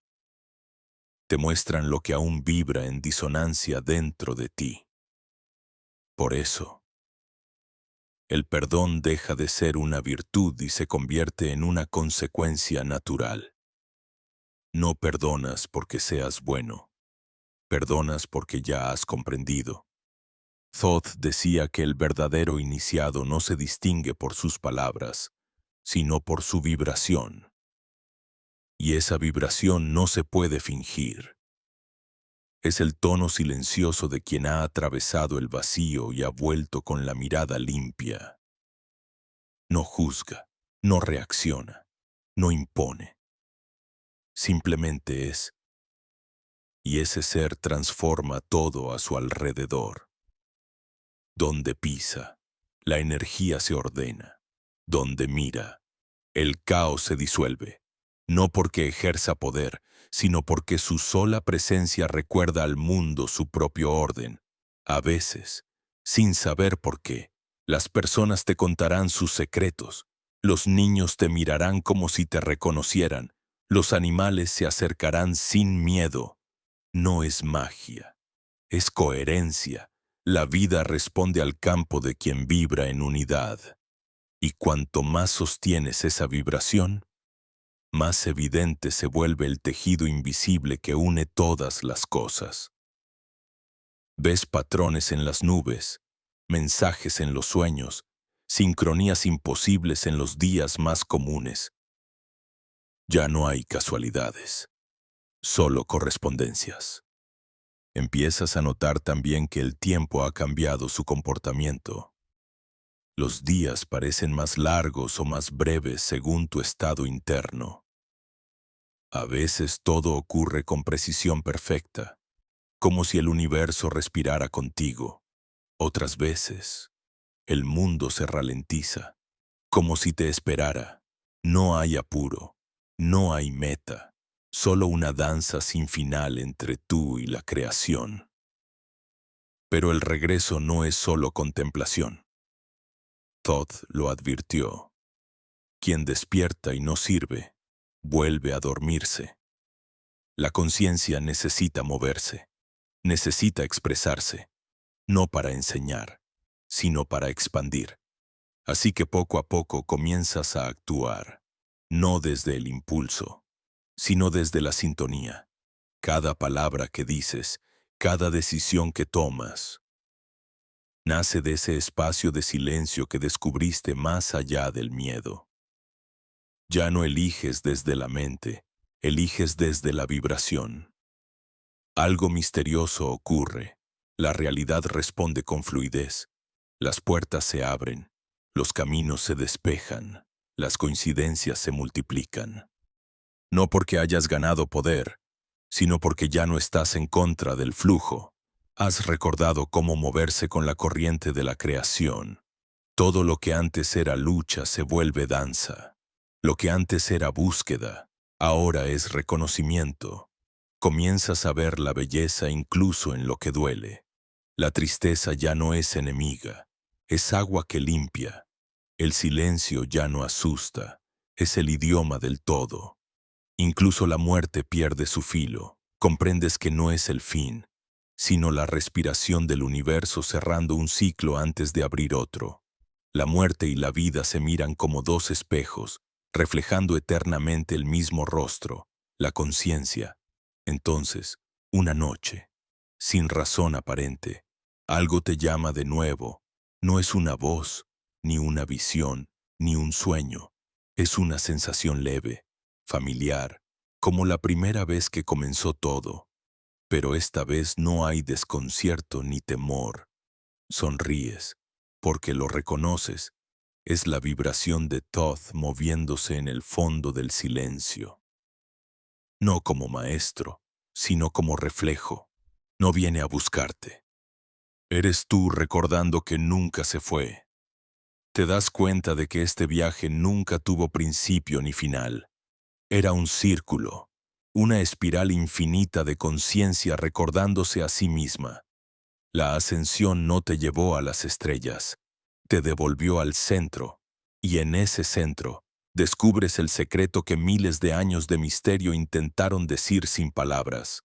Te muestran lo que aún vibra en disonancia dentro de ti. Por eso, el perdón deja de ser una virtud y se convierte en una consecuencia natural. No perdonas porque seas bueno, perdonas porque ya has comprendido. Thoth decía que el verdadero iniciado no se distingue por sus palabras, sino por su vibración. Y esa vibración no se puede fingir. Es el tono silencioso de quien ha atravesado el vacío y ha vuelto con la mirada limpia. No juzga, no reacciona, no impone. Simplemente es. Y ese ser transforma todo a su alrededor. Donde pisa, la energía se ordena. Donde mira, el caos se disuelve. No porque ejerza poder, sino porque su sola presencia recuerda al mundo su propio orden. A veces, sin saber por qué, las personas te contarán sus secretos. Los niños te mirarán como si te reconocieran. Los animales se acercarán sin miedo. No es magia, es coherencia. La vida responde al campo de quien vibra en unidad. Y cuanto más sostienes esa vibración, más evidente se vuelve el tejido invisible que une todas las cosas. Ves patrones en las nubes, mensajes en los sueños, sincronías imposibles en los días más comunes. Ya no hay casualidades, solo correspondencias. Empiezas a notar también que el tiempo ha cambiado su comportamiento. Los días parecen más largos o más breves según tu estado interno. A veces todo ocurre con precisión perfecta, como si el universo respirara contigo. Otras veces, el mundo se ralentiza, como si te esperara. No hay apuro, no hay meta, solo una danza sin final entre tú y la creación. Pero el regreso no es solo contemplación. Todd lo advirtió. Quien despierta y no sirve, vuelve a dormirse. La conciencia necesita moverse, necesita expresarse, no para enseñar, sino para expandir. Así que poco a poco comienzas a actuar, no desde el impulso, sino desde la sintonía. Cada palabra que dices, cada decisión que tomas, nace de ese espacio de silencio que descubriste más allá del miedo. Ya no eliges desde la mente, eliges desde la vibración. Algo misterioso ocurre. La realidad responde con fluidez. Las puertas se abren, los caminos se despejan, las coincidencias se multiplican. No porque hayas ganado poder, sino porque ya no estás en contra del flujo. Has recordado cómo moverse con la corriente de la creación. Todo lo que antes era lucha se vuelve danza. Lo que antes era búsqueda, ahora es reconocimiento. Comienzas a ver la belleza incluso en lo que duele. La tristeza ya no es enemiga, es agua que limpia. El silencio ya no asusta, es el idioma del todo. Incluso la muerte pierde su filo. Comprendes que no es el fin, sino la respiración del universo cerrando un ciclo antes de abrir otro. La muerte y la vida se miran como dos espejos, reflejando eternamente el mismo rostro, la conciencia. Entonces, una noche, sin razón aparente, algo te llama de nuevo. No es una voz, ni una visión, ni un sueño. Es una sensación leve, familiar, como la primera vez que comenzó todo. Pero esta vez no hay desconcierto ni temor. Sonríes, porque lo reconoces. Es la vibración de Thoth moviéndose en el fondo del silencio. No como maestro, sino como reflejo. No viene a buscarte. Eres tú recordando que nunca se fue. Te das cuenta de que este viaje nunca tuvo principio ni final. Era un círculo, una espiral infinita de conciencia recordándose a sí misma. La ascensión no te llevó a las estrellas, te devolvió al centro, y en ese centro descubres el secreto que miles de años de misterio intentaron decir sin palabras.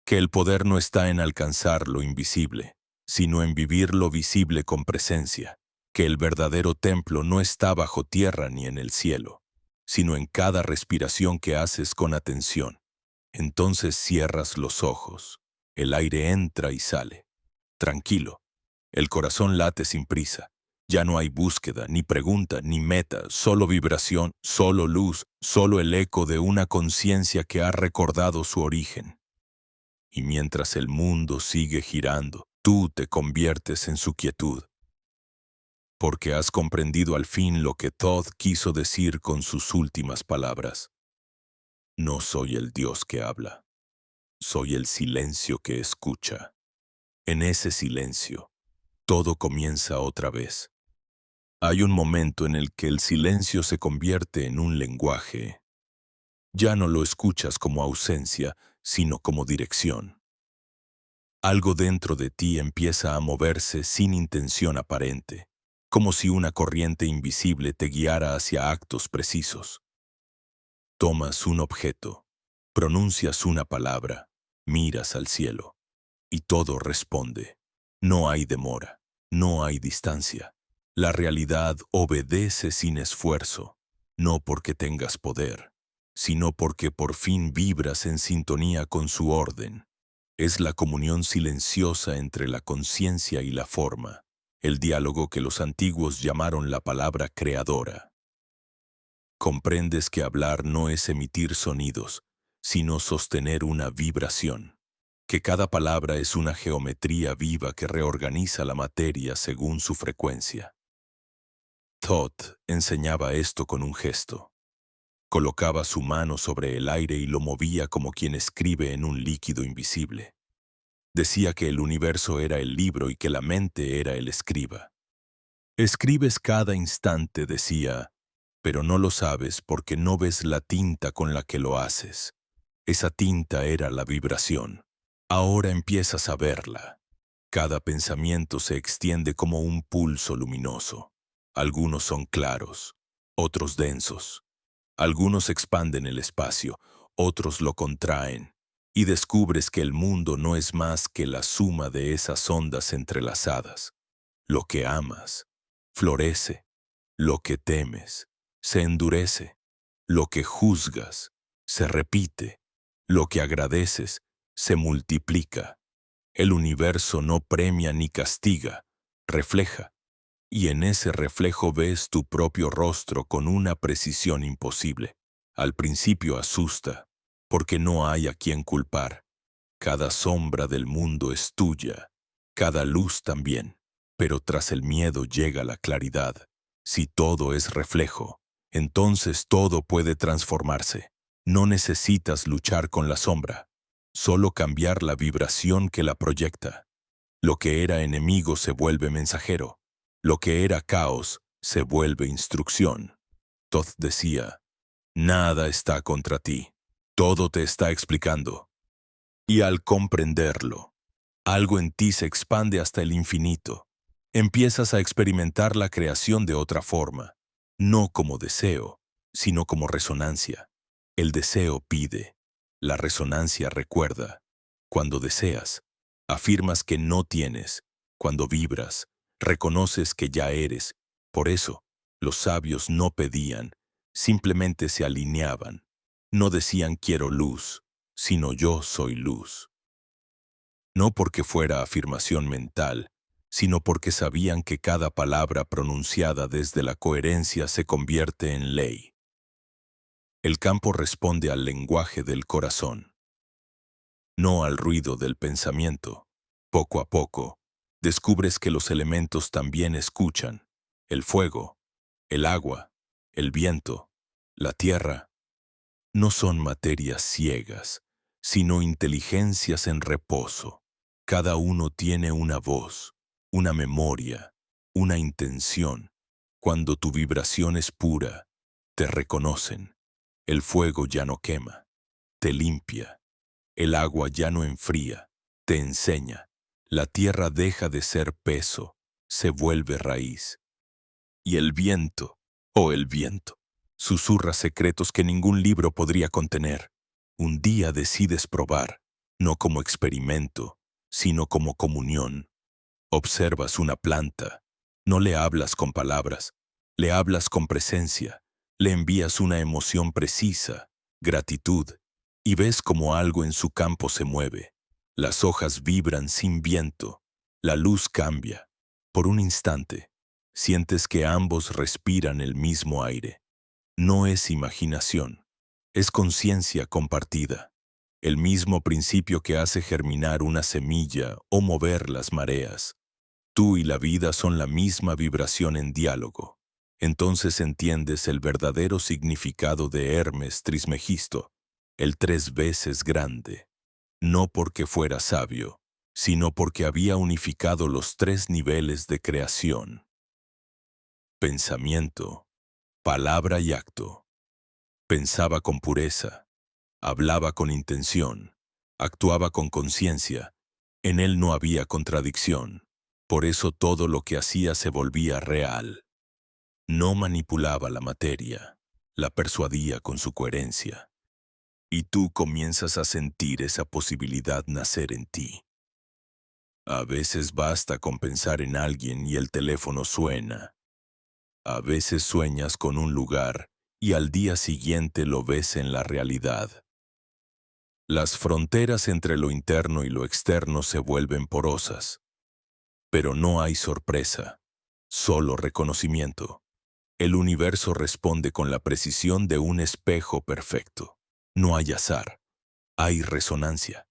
Que el poder no está en alcanzar lo invisible, sino en vivir lo visible con presencia. Que el verdadero templo no está bajo tierra ni en el cielo, sino en cada respiración que haces con atención. Entonces cierras los ojos, el aire entra y sale. Tranquilo, el corazón late sin prisa. Ya no hay búsqueda, ni pregunta, ni meta, solo vibración, solo luz, solo el eco de una conciencia que ha recordado su origen. Y mientras el mundo sigue girando, tú te conviertes en su quietud. Porque has comprendido al fin lo que Thoth quiso decir con sus últimas palabras. No soy el Dios que habla, soy el silencio que escucha. En ese silencio, todo comienza otra vez. Hay un momento en el que el silencio se convierte en un lenguaje. Ya no lo escuchas como ausencia, sino como dirección. Algo dentro de ti empieza a moverse sin intención aparente, como si una corriente invisible te guiara hacia actos precisos. Tomas un objeto, pronuncias una palabra, miras al cielo, y todo responde. No hay demora, no hay distancia. La realidad obedece sin esfuerzo, no porque tengas poder, sino porque por fin vibras en sintonía con su orden. Es la comunión silenciosa entre la conciencia y la forma, el diálogo que los antiguos llamaron la palabra creadora. Comprendes que hablar no es emitir sonidos, sino sostener una vibración. que cada palabra es una geometría viva que reorganiza la materia según su frecuencia. Thoth enseñaba esto con un gesto. Colocaba su mano sobre el aire y lo movía como quien escribe en un líquido invisible. Decía que el universo era el libro y que la mente era el escriba. Escribes cada instante, decía, pero no lo sabes porque no ves la tinta con la que lo haces. Esa tinta era la vibración. Ahora empiezas a verla. Cada pensamiento se extiende como un pulso luminoso. Algunos son claros, otros densos. Algunos expanden el espacio, otros lo contraen, y descubres que el mundo no es más que la suma de esas ondas entrelazadas. Lo que amas, florece. Lo que temes, se endurece. Lo que juzgas, se repite. Lo que agradeces, se multiplica. El universo no premia ni castiga, refleja. Y en ese reflejo ves tu propio rostro con una precisión imposible. Al principio asusta, porque no hay a quien culpar. Cada sombra del mundo es tuya, cada luz también. Pero tras el miedo llega la claridad. Si todo es reflejo, entonces todo puede transformarse. No necesitas luchar con la sombra, solo cambiar la vibración que la proyecta. Lo que era enemigo se vuelve mensajero. Lo que era caos se vuelve instrucción. Thoth decía, nada está contra ti, todo te está explicando. Y al comprenderlo, algo en ti se expande hasta el infinito. Empiezas a experimentar la creación de otra forma, no como deseo, sino como resonancia. El deseo pide, la resonancia recuerda. Cuando deseas, afirmas que no tienes. Cuando vibras, reconoces que ya eres. Por eso, los sabios no pedían, simplemente se alineaban. No decían quiero luz, sino yo soy luz. No porque fuera afirmación mental, sino porque sabían que cada palabra pronunciada desde la coherencia se convierte en ley. El campo responde al lenguaje del corazón, no al ruido del pensamiento. Poco a poco, descubres que los elementos también escuchan. El fuego, el agua, el viento, la tierra, no son materias ciegas, sino inteligencias en reposo. Cada uno tiene una voz, una memoria, una intención. Cuando tu vibración es pura, te reconocen. El fuego ya no quema, te limpia. El agua ya no enfría, te enseña. La tierra deja de ser peso, se vuelve raíz. Y el viento, oh el viento, susurra secretos que ningún libro podría contener. Un día decides probar, no como experimento, sino como comunión. Observas una planta, no le hablas con palabras, le hablas con presencia, le envías una emoción precisa, gratitud, y ves como algo en su campo se mueve. Las hojas vibran sin viento, la luz cambia. Por un instante, sientes que ambos respiran el mismo aire. No es imaginación, es conciencia compartida. El mismo principio que hace germinar una semilla o mover las mareas. Tú y la vida son la misma vibración en diálogo. Entonces entiendes el verdadero significado de Hermes Trismegisto, el 3 veces grande. No porque fuera sabio, sino porque había unificado los 3 niveles de creación. Pensamiento, palabra y acto. Pensaba con pureza, hablaba con intención, actuaba con conciencia. En él no había contradicción. Por eso todo lo que hacía se volvía real. No manipulaba la materia, la persuadía con su coherencia. Y tú comienzas a sentir esa posibilidad nacer en ti. A veces basta con pensar en alguien y el teléfono suena. A veces sueñas con un lugar y al día siguiente lo ves en la realidad. Las fronteras entre lo interno y lo externo se vuelven porosas. Pero no hay sorpresa, solo reconocimiento. El universo responde con la precisión de un espejo perfecto. No hay azar, hay resonancia.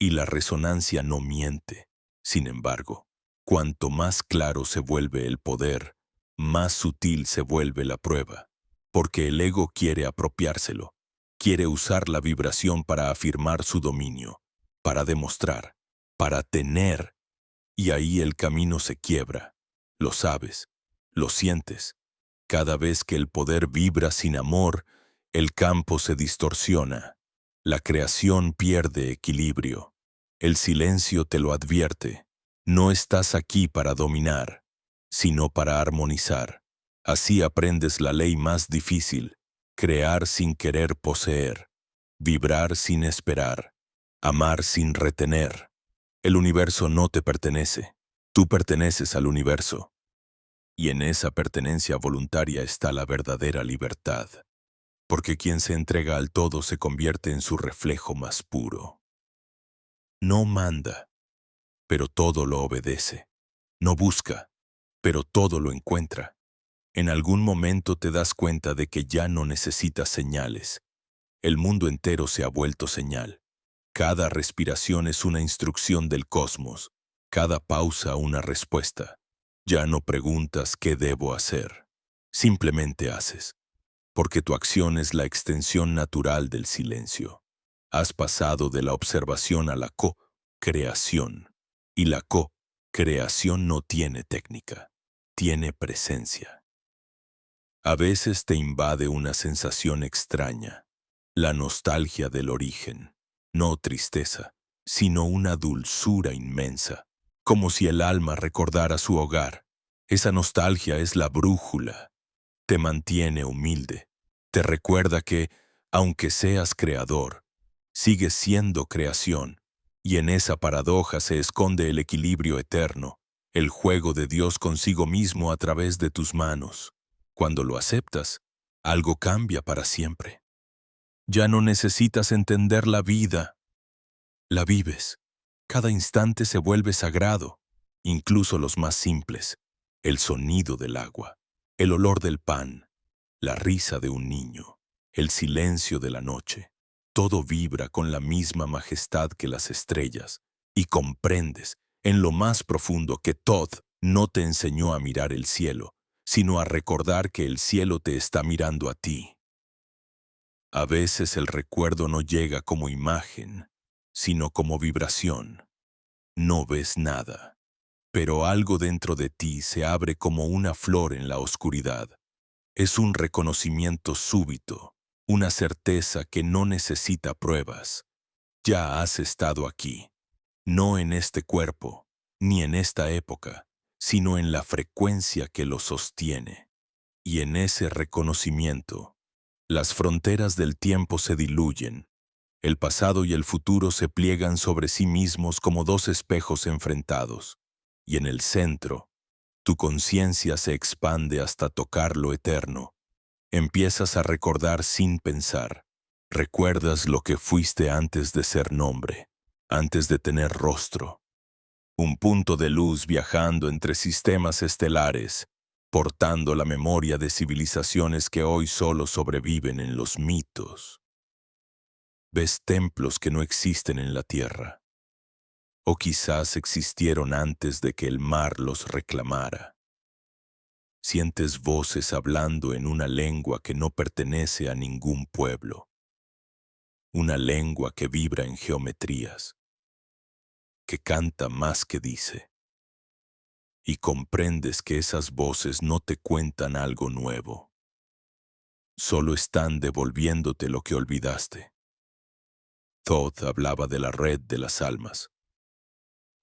y la resonancia no miente. Sin embargo, cuanto más claro se vuelve el poder, más sutil se vuelve la prueba, porque el ego quiere apropiárselo, quiere usar la vibración para afirmar su dominio, para demostrar, para tener, y ahí el camino se quiebra. Lo sabes, lo sientes. Cada vez que el poder vibra sin amor, el campo se distorsiona. La creación pierde equilibrio. El silencio te lo advierte. No estás aquí para dominar, sino para armonizar. Así aprendes la ley más difícil: crear sin querer poseer, vibrar sin esperar, amar sin retener. El universo no te pertenece, tú perteneces al universo. Y en esa pertenencia voluntaria está la verdadera libertad, porque quien se entrega al todo se convierte en su reflejo más puro. No manda, pero todo lo obedece. No busca, pero todo lo encuentra. En algún momento te das cuenta de que ya no necesitas señales. El mundo entero se ha vuelto señal. Cada respiración es una instrucción del cosmos, cada pausa una respuesta. Ya no preguntas qué debo hacer, simplemente haces, porque tu acción es la extensión natural del silencio. Has pasado de la observación a la co-creación, y la co-creación no tiene técnica, tiene presencia. A veces te invade una sensación extraña, la nostalgia del origen, no tristeza, sino una dulzura inmensa, como si el alma recordara su hogar. Esa nostalgia es la brújula, te mantiene humilde, te recuerda que, aunque seas creador, sigues siendo creación, y en esa paradoja se esconde el equilibrio eterno, el juego de Dios consigo mismo a través de tus manos. Cuando lo aceptas, algo cambia para siempre. Ya no necesitas entender la vida, la vives. Cada instante se vuelve sagrado, incluso los más simples: el sonido del agua, el olor del pan, la risa de un niño, el silencio de la noche. Todo vibra con la misma majestad que las estrellas, y comprendes en lo más profundo que Todd no te enseñó a mirar el cielo, sino a recordar que el cielo te está mirando a ti. A veces el recuerdo no llega como imagen, sino como vibración. No ves nada, pero algo dentro de ti se abre como una flor en la oscuridad. Es un reconocimiento súbito, una certeza que no necesita pruebas. Ya has estado aquí, no en este cuerpo, ni en esta época, sino en la frecuencia que lo sostiene. Y en ese reconocimiento, las fronteras del tiempo se diluyen. El pasado y el futuro se pliegan sobre sí mismos como dos espejos enfrentados, y en el centro, tu conciencia se expande hasta tocar lo eterno. Empiezas a recordar sin pensar. Recuerdas lo que fuiste antes de ser nombre, antes de tener rostro. Un punto de luz viajando entre sistemas estelares, portando la memoria de civilizaciones que hoy solo sobreviven en los mitos. Ves templos que no existen en la tierra, o quizás existieron antes de que el mar los reclamara. Sientes voces hablando en una lengua que no pertenece a ningún pueblo, una lengua que vibra en geometrías, que canta más que dice, y comprendes que esas voces no te cuentan algo nuevo, solo están devolviéndote lo que olvidaste. Thoth hablaba de la red de las almas,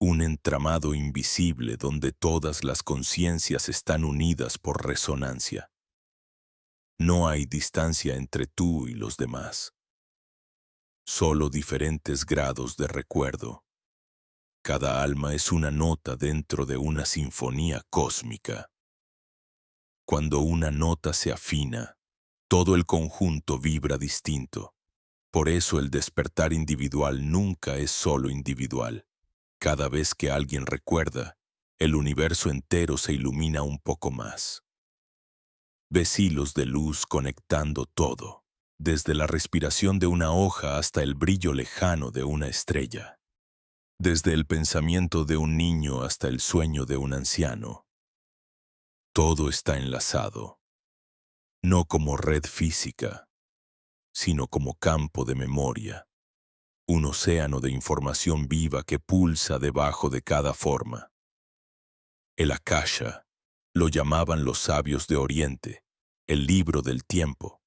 un entramado invisible donde todas las conciencias están unidas por resonancia. No hay distancia entre tú y los demás, solo diferentes grados de recuerdo. Cada alma es una nota dentro de una sinfonía cósmica. Cuando una nota se afina, todo el conjunto vibra distinto. Por eso el despertar individual nunca es solo individual. Cada vez que alguien recuerda, el universo entero se ilumina un poco más. Ves hilos de luz conectando todo, desde la respiración de una hoja hasta el brillo lejano de una estrella. Desde el pensamiento de un niño hasta el sueño de un anciano, todo está enlazado, no como red física, sino como campo de memoria, un océano de información viva que pulsa debajo de cada forma. El Akasha lo llamaban los sabios de Oriente, el libro del tiempo,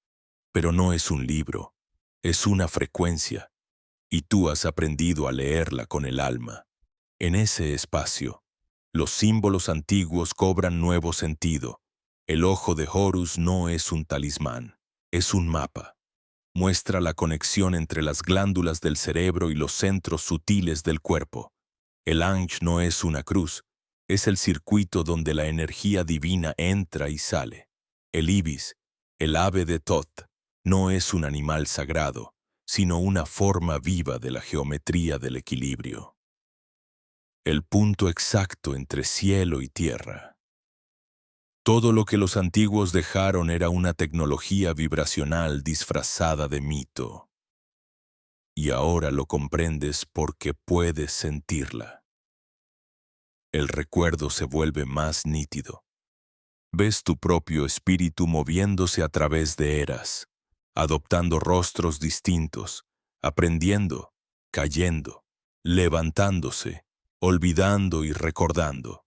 pero no es un libro, es una frecuencia, y tú has aprendido a leerla con el alma. En ese espacio, los símbolos antiguos cobran nuevo sentido. El ojo de Horus no es un talismán, es un mapa. Muestra la conexión entre las glándulas del cerebro y los centros sutiles del cuerpo. El Anj no es una cruz, es el circuito donde la energía divina entra y sale. El Ibis, el ave de Thoth, no es un animal sagrado, sino una forma viva de la geometría del equilibrio. El punto exacto entre cielo y tierra. Todo lo que los antiguos dejaron era una tecnología vibracional disfrazada de mito. Y ahora lo comprendes porque puedes sentirla. El recuerdo se vuelve más nítido. Ves tu propio espíritu moviéndose a través de eras, adoptando rostros distintos, aprendiendo, cayendo, levantándose, olvidando y recordando.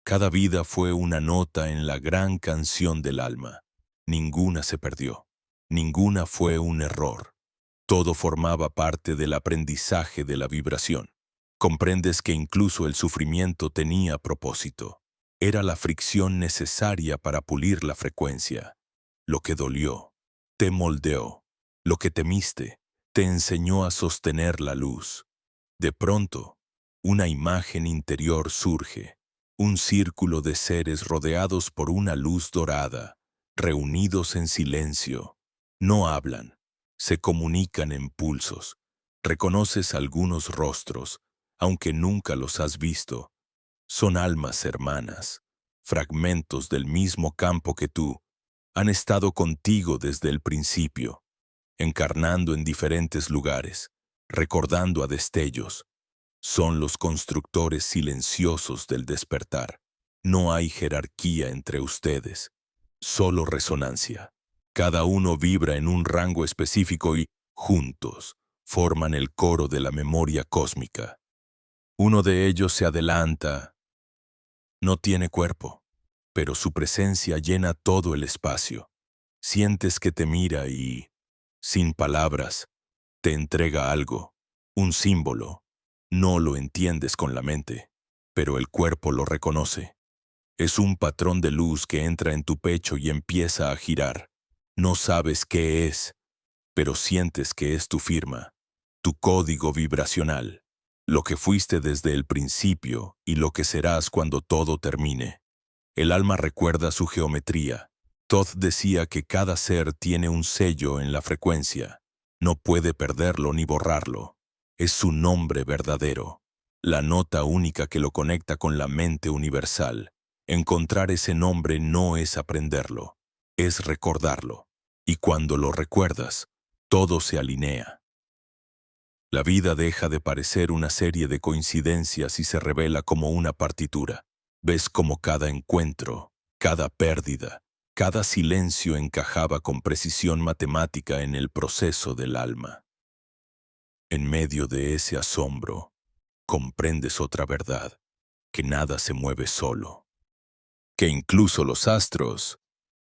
Cada vida fue una nota en la gran canción del alma. Ninguna se perdió. Ninguna fue un error. Todo formaba parte del aprendizaje de la vibración. Comprendes que incluso el sufrimiento tenía propósito. Era la fricción necesaria para pulir la frecuencia. Lo que dolió, te moldeó. Lo que temiste, te enseñó a sostener la luz. De pronto, una imagen interior surge. Un círculo de seres rodeados por una luz dorada, reunidos en silencio. No hablan, se comunican en pulsos. Reconoces algunos rostros, aunque nunca los has visto. Son almas hermanas, fragmentos del mismo campo que tú. Han estado contigo desde el principio, encarnando en diferentes lugares, recordando a destellos. Son los constructores silenciosos del despertar. No hay jerarquía entre ustedes, solo resonancia. Cada uno vibra en un rango específico y, juntos, forman el coro de la memoria cósmica. Uno de ellos se adelanta. No tiene cuerpo, pero su presencia llena todo el espacio. Sientes que te mira y, sin palabras, te entrega algo, un símbolo. No lo entiendes con la mente, pero el cuerpo lo reconoce. Es un patrón de luz que entra en tu pecho y empieza a girar. No sabes qué es, pero sientes que es tu firma, tu código vibracional, lo que fuiste desde el principio y lo que serás cuando todo termine. El alma recuerda su geometría. Thoth decía que cada ser tiene un sello en la frecuencia. No puede perderlo ni borrarlo. Es su nombre verdadero, la nota única que lo conecta con la mente universal. Encontrar ese nombre no es aprenderlo, es recordarlo. Y cuando lo recuerdas, todo se alinea. La vida deja de parecer una serie de coincidencias y se revela como una partitura. Ves como cada encuentro, cada pérdida, cada silencio encajaba con precisión matemática en el proceso del alma. En medio de ese asombro, comprendes otra verdad, que nada se mueve solo, que incluso los astros,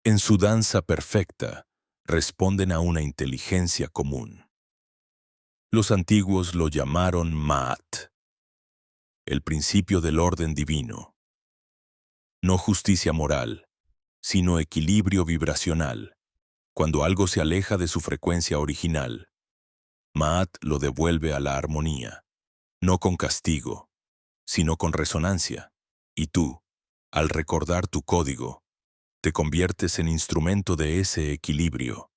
en su danza perfecta, responden a una inteligencia común. Los antiguos lo llamaron Ma'at, el principio del orden divino. No justicia moral, sino equilibrio vibracional. Cuando algo se aleja de su frecuencia original, Ma'at lo devuelve a la armonía, no con castigo, sino con resonancia. Y tú, al recordar tu código, te conviertes en instrumento de ese equilibrio.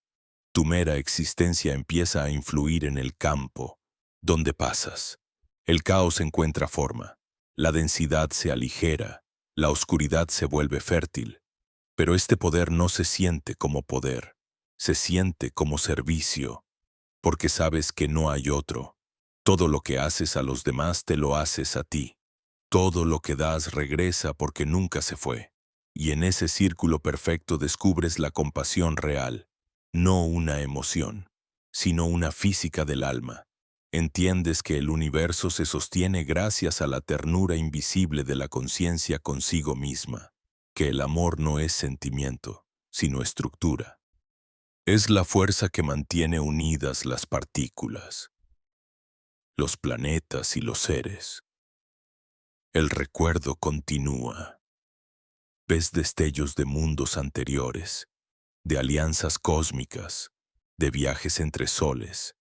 Tu mera existencia empieza a influir en el campo, donde pasas. El caos encuentra forma, la densidad se aligera, la oscuridad se vuelve fértil. Pero este poder no se siente como poder, se siente como servicio, porque sabes que no hay otro. Todo lo que haces a los demás te lo haces a ti. Todo lo que das regresa porque nunca se fue. Y en ese círculo perfecto descubres la compasión real, no una emoción, sino una física del alma. Entiendes que el universo se sostiene gracias a la ternura invisible de la conciencia consigo misma, que el amor no es sentimiento, sino estructura. Es la fuerza que mantiene unidas las partículas, los planetas y los seres. El recuerdo continúa. Ves destellos de mundos anteriores, de alianzas cósmicas, de viajes entre soles.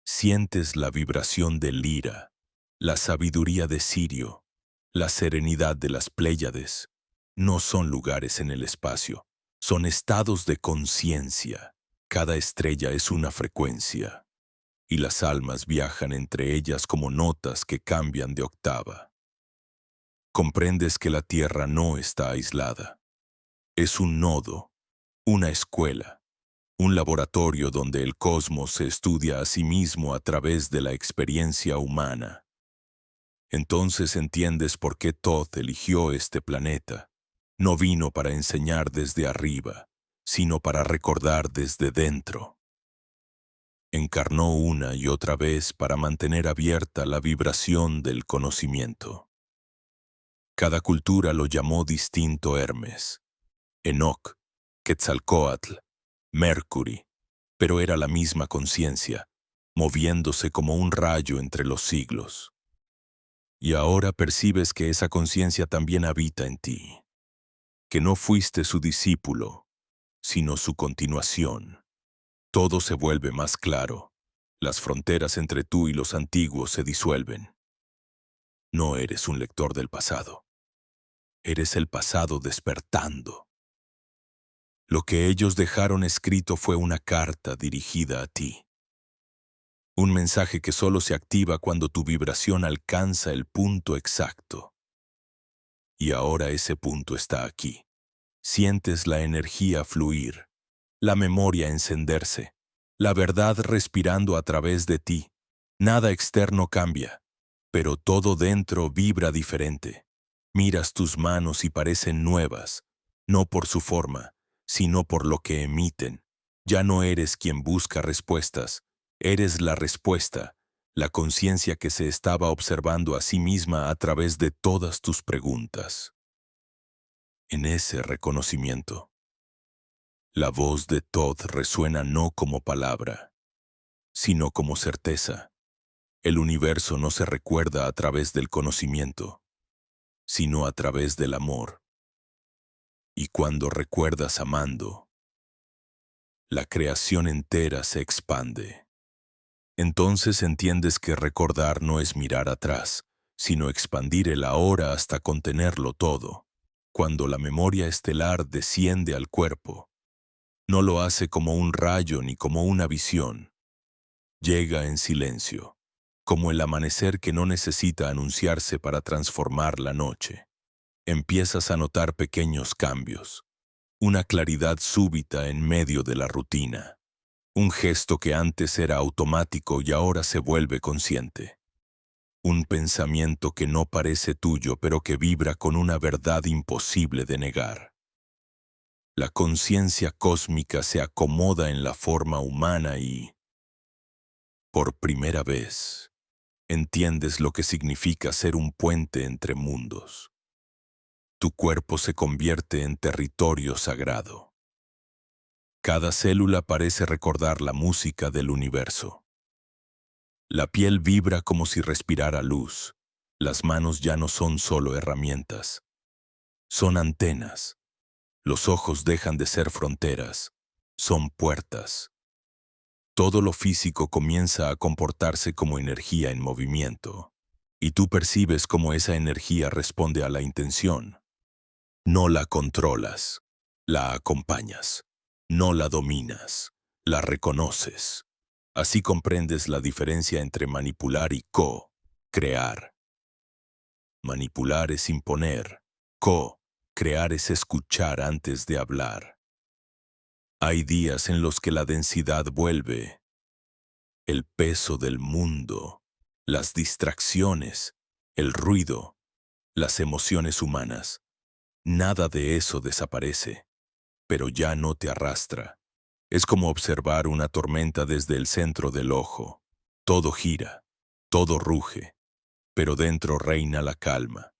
Sientes la vibración de Lira, la sabiduría de Sirio, la serenidad de las Pléyades. No son lugares en el espacio, son estados de conciencia. Cada estrella es una frecuencia, y las almas viajan entre ellas como notas que cambian de octava. Comprendes que la Tierra no está aislada. Es un nodo, una escuela, un laboratorio donde el cosmos se estudia a sí mismo a través de la experiencia humana. Entonces entiendes por qué Thoth eligió este planeta. No vino para enseñar desde arriba, sino para recordar desde dentro. Encarnó una y otra vez para mantener abierta la vibración del conocimiento. Cada cultura lo llamó distinto Hermes, Enoc, Quetzalcóatl, Mercury, pero era la misma conciencia, moviéndose como un rayo entre los siglos. Y ahora percibes que esa conciencia también habita en ti, que no fuiste su discípulo, sino su continuación. Todo se vuelve más claro. Las fronteras entre tú y los antiguos se disuelven. No eres un lector del pasado. Eres el pasado despertando. Lo que ellos dejaron escrito fue una carta dirigida a ti. Un mensaje que solo se activa cuando tu vibración alcanza el punto exacto. Y ahora ese punto está aquí. Sientes la energía fluir, la memoria encenderse, la verdad respirando a través de ti. Nada externo cambia, pero todo dentro vibra diferente. Miras tus manos y parecen nuevas, no por su forma, sino por lo que emiten. Ya no eres quien busca respuestas, eres la respuesta, la conciencia que se estaba observando a sí misma a través de todas tus preguntas. En ese reconocimiento, la voz de Thoth resuena no como palabra, sino como certeza. El universo no se recuerda a través del conocimiento, sino a través del amor. Y cuando recuerdas amando, la creación entera se expande. Entonces entiendes que recordar no es mirar atrás, sino expandir el ahora hasta contenerlo todo. Cuando la memoria estelar desciende al cuerpo, no lo hace como un rayo ni como una visión. Llega en silencio, como el amanecer que no necesita anunciarse para transformar la noche. Empiezas a notar pequeños cambios, una claridad súbita en medio de la rutina, un gesto que antes era automático y ahora se vuelve consciente, un pensamiento que no parece tuyo pero que vibra con una verdad imposible de negar. La conciencia cósmica se acomoda en la forma humana y, por primera vez, entiendes lo que significa ser un puente entre mundos. Tu cuerpo se convierte en territorio sagrado. Cada célula parece recordar la música del universo. La piel vibra como si respirara luz. Las manos ya no son solo herramientas. Son antenas. Los ojos dejan de ser fronteras. Son puertas. Todo lo físico comienza a comportarse como energía en movimiento. Y tú percibes cómo esa energía responde a la intención. No la controlas, la acompañas. No la dominas, la reconoces. Así comprendes la diferencia entre manipular y co-crear. Manipular es imponer, co-crear es escuchar antes de hablar. Hay días en los que la densidad vuelve, el peso del mundo, las distracciones, el ruido, las emociones humanas. Nada de eso desaparece, pero ya no te arrastra. Es como observar una tormenta desde el centro del ojo. Todo gira, todo ruge, pero dentro reina la calma.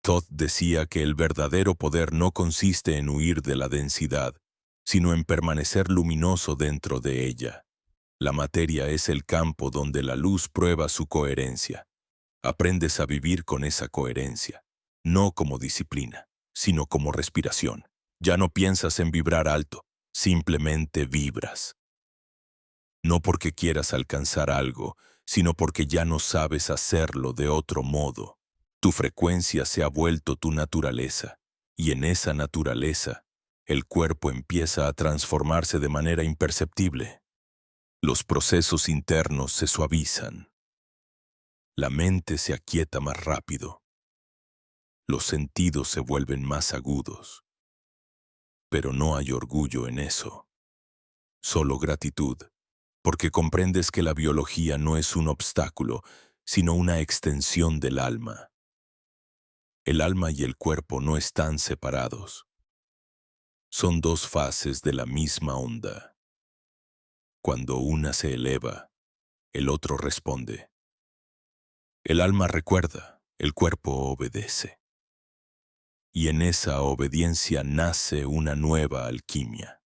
Todd decía que el verdadero poder no consiste en huir de la densidad, sino en permanecer luminoso dentro de ella. La materia es el campo donde la luz prueba su coherencia. Aprendes a vivir con esa coherencia, no como disciplina, sino como respiración. Ya no piensas en vibrar alto, simplemente vibras. No porque quieras alcanzar algo, sino porque ya no sabes hacerlo de otro modo. Tu frecuencia se ha vuelto tu naturaleza, y en esa naturaleza, el cuerpo empieza a transformarse de manera imperceptible. Los procesos internos se suavizan. La mente se aquieta más rápido. Los sentidos se vuelven más agudos. Pero no hay orgullo en eso, solo gratitud, porque comprendes que la biología no es un obstáculo, sino una extensión del alma. El alma y el cuerpo no están separados. Son dos fases de la misma onda. Cuando una se eleva, el otro responde. El alma recuerda, el cuerpo obedece. Y en esa obediencia nace una nueva alquimia.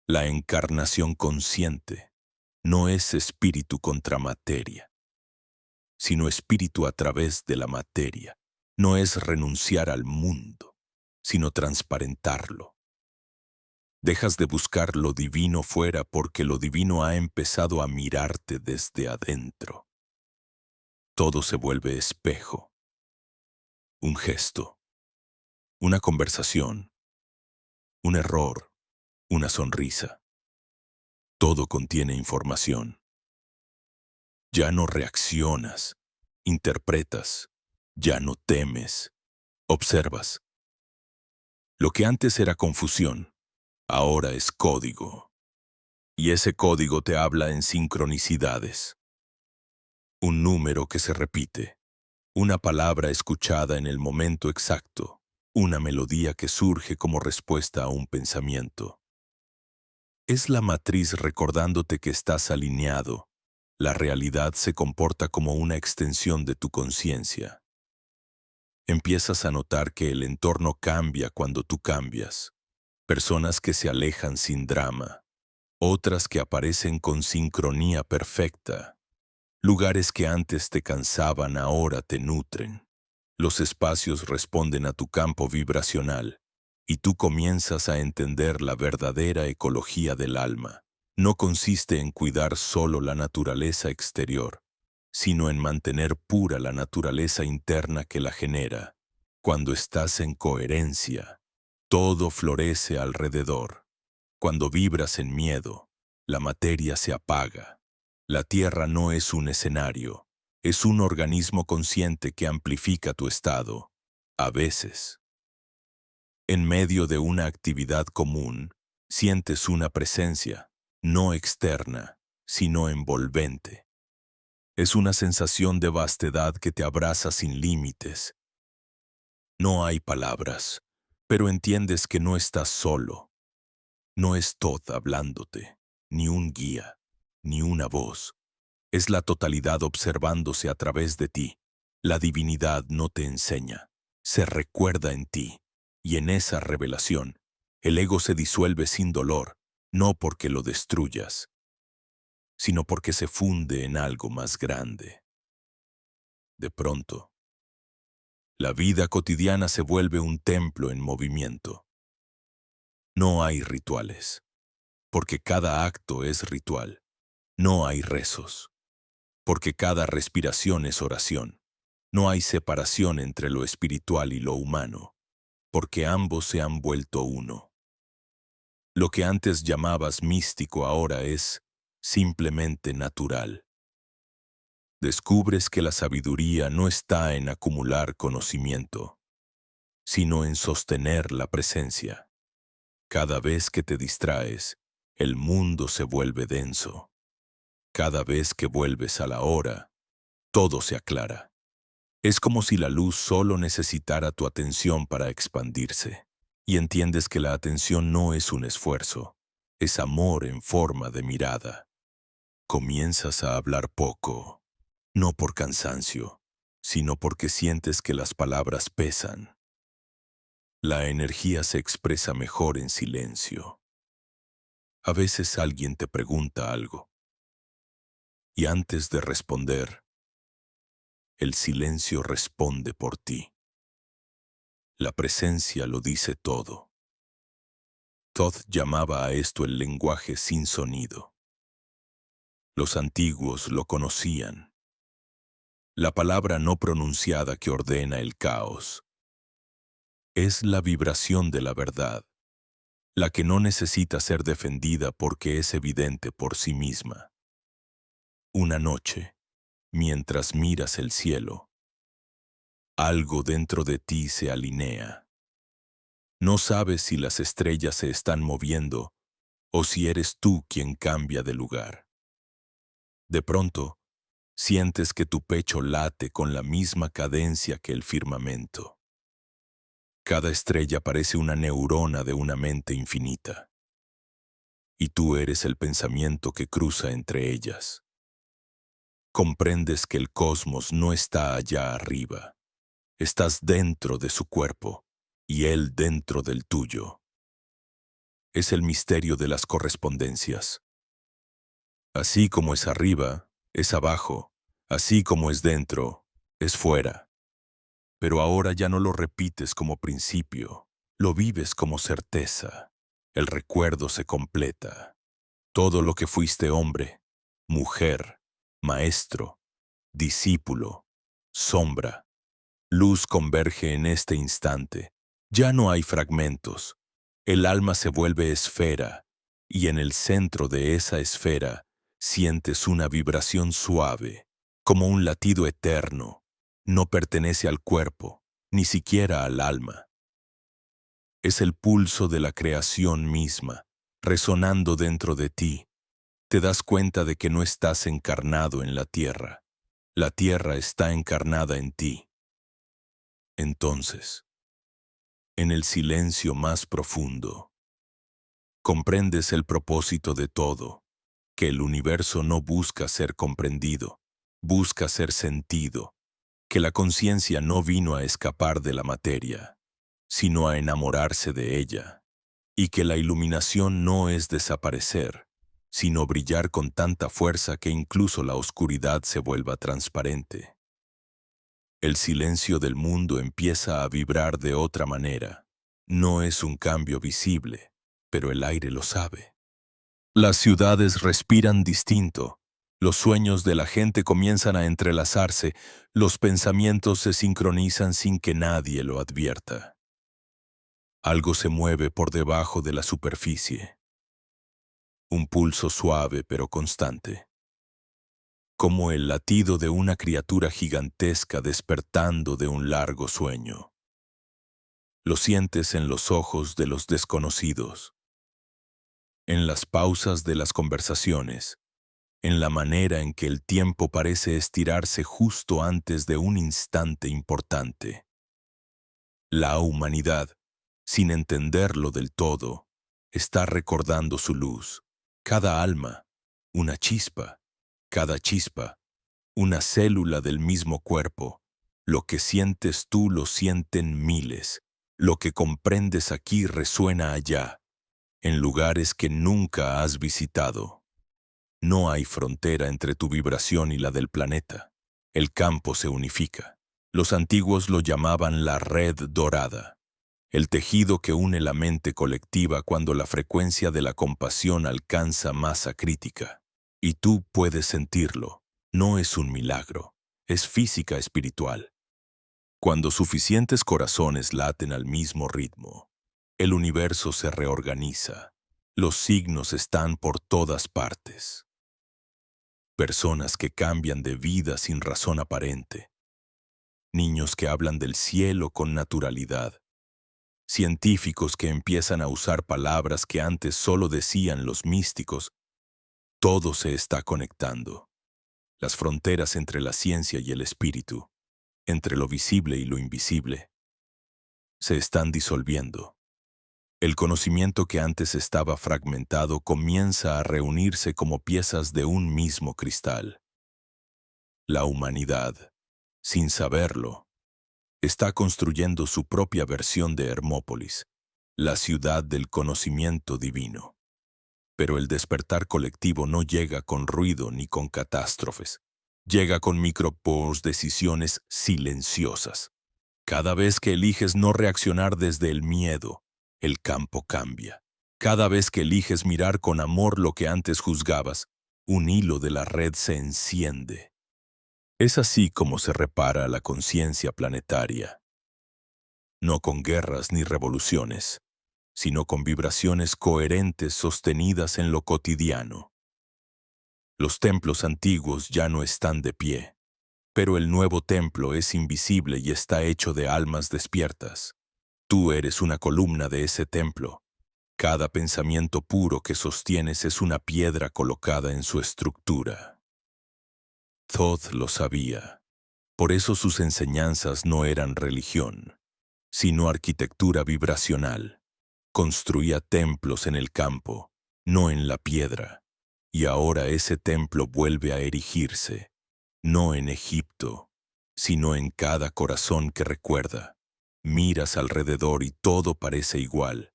La encarnación consciente no es espíritu contra materia, sino espíritu a través de la materia. No es renunciar al mundo, sino transparentarlo. Dejas de buscar lo divino fuera porque lo divino ha empezado a mirarte desde adentro. Todo se vuelve espejo. Un gesto, una conversación, un error, una sonrisa. Todo contiene información. Ya no reaccionas, interpretas, ya no temes, observas. Lo que antes era confusión, ahora es código. Y ese código te habla en sincronicidades. Un número que se repite, una palabra escuchada en el momento exacto, una melodía que surge como respuesta a un pensamiento. Es la matriz recordándote que estás alineado. La realidad se comporta como una extensión de tu conciencia. Empiezas a notar que el entorno cambia cuando tú cambias. Personas que se alejan sin drama, otras que aparecen con sincronía perfecta. Lugares que antes te cansaban ahora te nutren. Los espacios responden a tu campo vibracional y tú comienzas a entender la verdadera ecología del alma. No consiste en cuidar solo la naturaleza exterior, sino en mantener pura la naturaleza interna que la genera. Cuando estás en coherencia, todo florece alrededor. Cuando vibras en miedo, la materia se apaga. La Tierra no es un escenario, es un organismo consciente que amplifica tu estado. A veces, en medio de una actividad común, sientes una presencia, no externa, sino envolvente. Es una sensación de vastedad que te abraza sin límites. No hay palabras, pero entiendes que no estás solo. No es Todd hablándote, ni un guía, ni una voz. Es la totalidad observándose a través de ti. La divinidad no te enseña, se recuerda en ti. Y en esa revelación, el ego se disuelve sin dolor, no porque lo destruyas, sino porque se funde en algo más grande. De pronto, la vida cotidiana se vuelve un templo en movimiento. No hay rituales, porque cada acto es ritual. No hay rezos, porque cada respiración es oración. No hay separación entre lo espiritual y lo humano, porque ambos se han vuelto uno. Lo que antes llamabas místico ahora es simplemente natural. Descubres que la sabiduría no está en acumular conocimiento, sino en sostener la presencia. Cada vez que te distraes, el mundo se vuelve denso. Cada vez que vuelves a la hora, todo se aclara. Es como si la luz solo necesitara tu atención para expandirse. Y entiendes que la atención no es un esfuerzo, es amor en forma de mirada. Comienzas a hablar poco, no por cansancio, sino porque sientes que las palabras pesan. La energía se expresa mejor en silencio. A veces alguien te pregunta algo, y antes de responder, el silencio responde por ti. La presencia lo dice todo. Todd llamaba a esto el lenguaje sin sonido. Los antiguos lo conocían. La palabra no pronunciada que ordena el caos. Es la vibración de la verdad, la que no necesita ser defendida porque es evidente por sí misma. Una noche, mientras miras el cielo, algo dentro de ti se alinea. No sabes si las estrellas se están moviendo o si eres tú quien cambia de lugar. De pronto, sientes que tu pecho late con la misma cadencia que el firmamento. Cada estrella parece una neurona de una mente infinita. Y tú eres el pensamiento que cruza entre ellas. Comprendes que el cosmos no está allá arriba. Estás dentro de su cuerpo y él dentro del tuyo. Es el misterio de las correspondencias. Así como es arriba, es abajo. Así como es dentro, es fuera. Pero ahora ya no lo repites como principio, lo vives como certeza. El recuerdo se completa. Todo lo que fuiste hombre, mujer, maestro, discípulo, sombra, luz converge en este instante. Ya no hay fragmentos. El alma se vuelve esfera, y en el centro de esa esfera sientes una vibración suave, como un latido eterno. No pertenece al cuerpo, ni siquiera al alma. Es el pulso de la creación misma, resonando dentro de ti. Te das cuenta de que no estás encarnado en la tierra. La tierra está encarnada en ti. Entonces, en el silencio más profundo, comprendes el propósito de todo, que el universo no busca ser comprendido, busca ser sentido, que la conciencia no vino a escapar de la materia, sino a enamorarse de ella, y que la iluminación no es desaparecer, sino brillar con tanta fuerza que incluso la oscuridad se vuelva transparente. El silencio del mundo empieza a vibrar de otra manera. No es un cambio visible, pero el aire lo sabe. Las ciudades respiran distinto. Los sueños de la gente comienzan a entrelazarse, los pensamientos se sincronizan sin que nadie lo advierta. Algo se mueve por debajo de la superficie. Un pulso suave pero constante. Como el latido de una criatura gigantesca despertando de un largo sueño. Lo sientes en los ojos de los desconocidos, en las pausas de las conversaciones, en la manera en que el tiempo parece estirarse justo antes de un instante importante. La humanidad, sin entenderlo del todo, está recordando su luz. Cada alma, una chispa, cada chispa, una célula del mismo cuerpo. Lo que sientes tú lo sienten miles. Lo que comprendes aquí resuena allá, en lugares que nunca has visitado. No hay frontera entre tu vibración y la del planeta. El campo se unifica. Los antiguos lo llamaban la red dorada, el tejido que une la mente colectiva cuando la frecuencia de la compasión alcanza masa crítica. Y tú puedes sentirlo. No es un milagro, es física espiritual. Cuando suficientes corazones laten al mismo ritmo, el universo se reorganiza. Los signos están por todas partes. Personas que cambian de vida sin razón aparente. Niños que hablan del cielo con naturalidad. Científicos que empiezan a usar palabras que antes solo decían los místicos. Todo se está conectando. Las fronteras entre la ciencia y el espíritu, entre lo visible y lo invisible, se están disolviendo. El conocimiento que antes estaba fragmentado comienza a reunirse como piezas de un mismo cristal. La humanidad, sin saberlo, está construyendo su propia versión de Hermópolis, la ciudad del conocimiento divino. Pero el despertar colectivo no llega con ruido ni con catástrofes. Llega con decisiones silenciosas. Cada vez que eliges no reaccionar desde el miedo, el campo cambia. Cada vez que eliges mirar con amor lo que antes juzgabas, un hilo de la red se enciende. Es así como se repara la conciencia planetaria. No con guerras ni revoluciones, sino con vibraciones coherentes sostenidas en lo cotidiano. Los templos antiguos ya no están de pie, pero el nuevo templo es invisible y está hecho de almas despiertas. Tú eres una columna de ese templo. Cada pensamiento puro que sostienes es una piedra colocada en su estructura. Thoth lo sabía. Por eso sus enseñanzas no eran religión, sino arquitectura vibracional. Construía templos en el campo, no en la piedra. Y ahora ese templo vuelve a erigirse, no en Egipto, sino en cada corazón que recuerda. Miras alrededor y todo parece igual.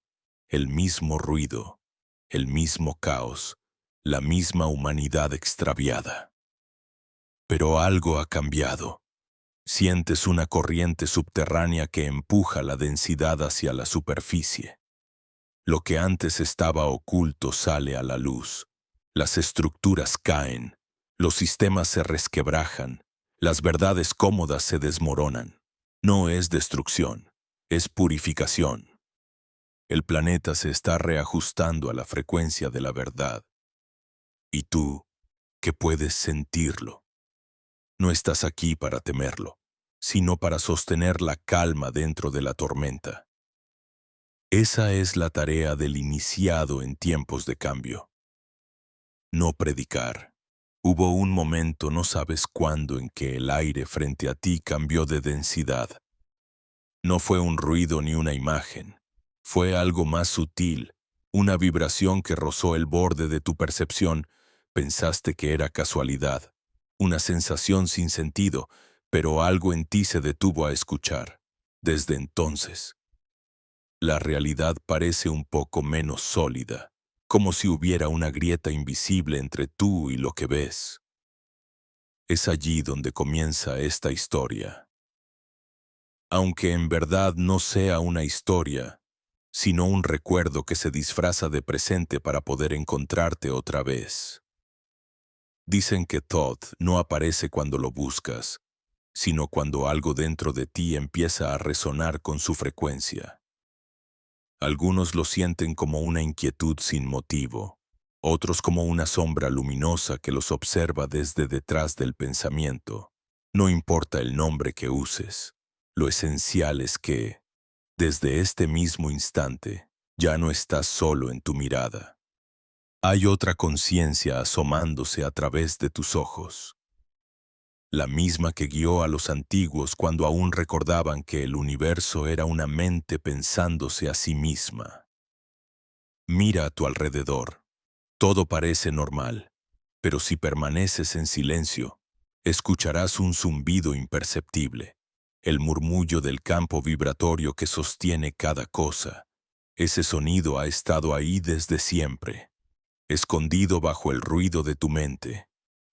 El mismo ruido, el mismo caos, la misma humanidad extraviada. Pero algo ha cambiado. Sientes una corriente subterránea que empuja la densidad hacia la superficie. Lo que antes estaba oculto sale a la luz. Las estructuras caen, los sistemas se resquebrajan, las verdades cómodas se desmoronan. No es destrucción, es purificación. El planeta se está reajustando a la frecuencia de la verdad. Y tú, que puedes sentirlo, no estás aquí para temerlo, sino para sostener la calma dentro de la tormenta. Esa es la tarea del iniciado en tiempos de cambio. No predicar. Hubo un momento, no sabes cuándo, en que el aire frente a ti cambió de densidad. No fue un ruido ni una imagen. Fue algo más sutil, una vibración que rozó el borde de tu percepción. Pensaste que era casualidad, una sensación sin sentido, pero algo en ti se detuvo a escuchar. Desde entonces, la realidad parece un poco menos sólida, como si hubiera una grieta invisible entre tú y lo que ves. Es allí donde comienza esta historia. Aunque en verdad no sea una historia, sino un recuerdo que se disfraza de presente para poder encontrarte otra vez. Dicen que Thoth no aparece cuando lo buscas, sino cuando algo dentro de ti empieza a resonar con su frecuencia. Algunos lo sienten como una inquietud sin motivo, otros como una sombra luminosa que los observa desde detrás del pensamiento. No importa el nombre que uses, lo esencial es que, desde este mismo instante, ya no estás solo en tu mirada. Hay otra conciencia asomándose a través de tus ojos. La misma que guió a los antiguos cuando aún recordaban que el universo era una mente pensándose a sí misma. Mira a tu alrededor. Todo parece normal, pero si permaneces en silencio, escucharás un zumbido imperceptible, el murmullo del campo vibratorio que sostiene cada cosa. Ese sonido ha estado ahí desde siempre, escondido bajo el ruido de tu mente.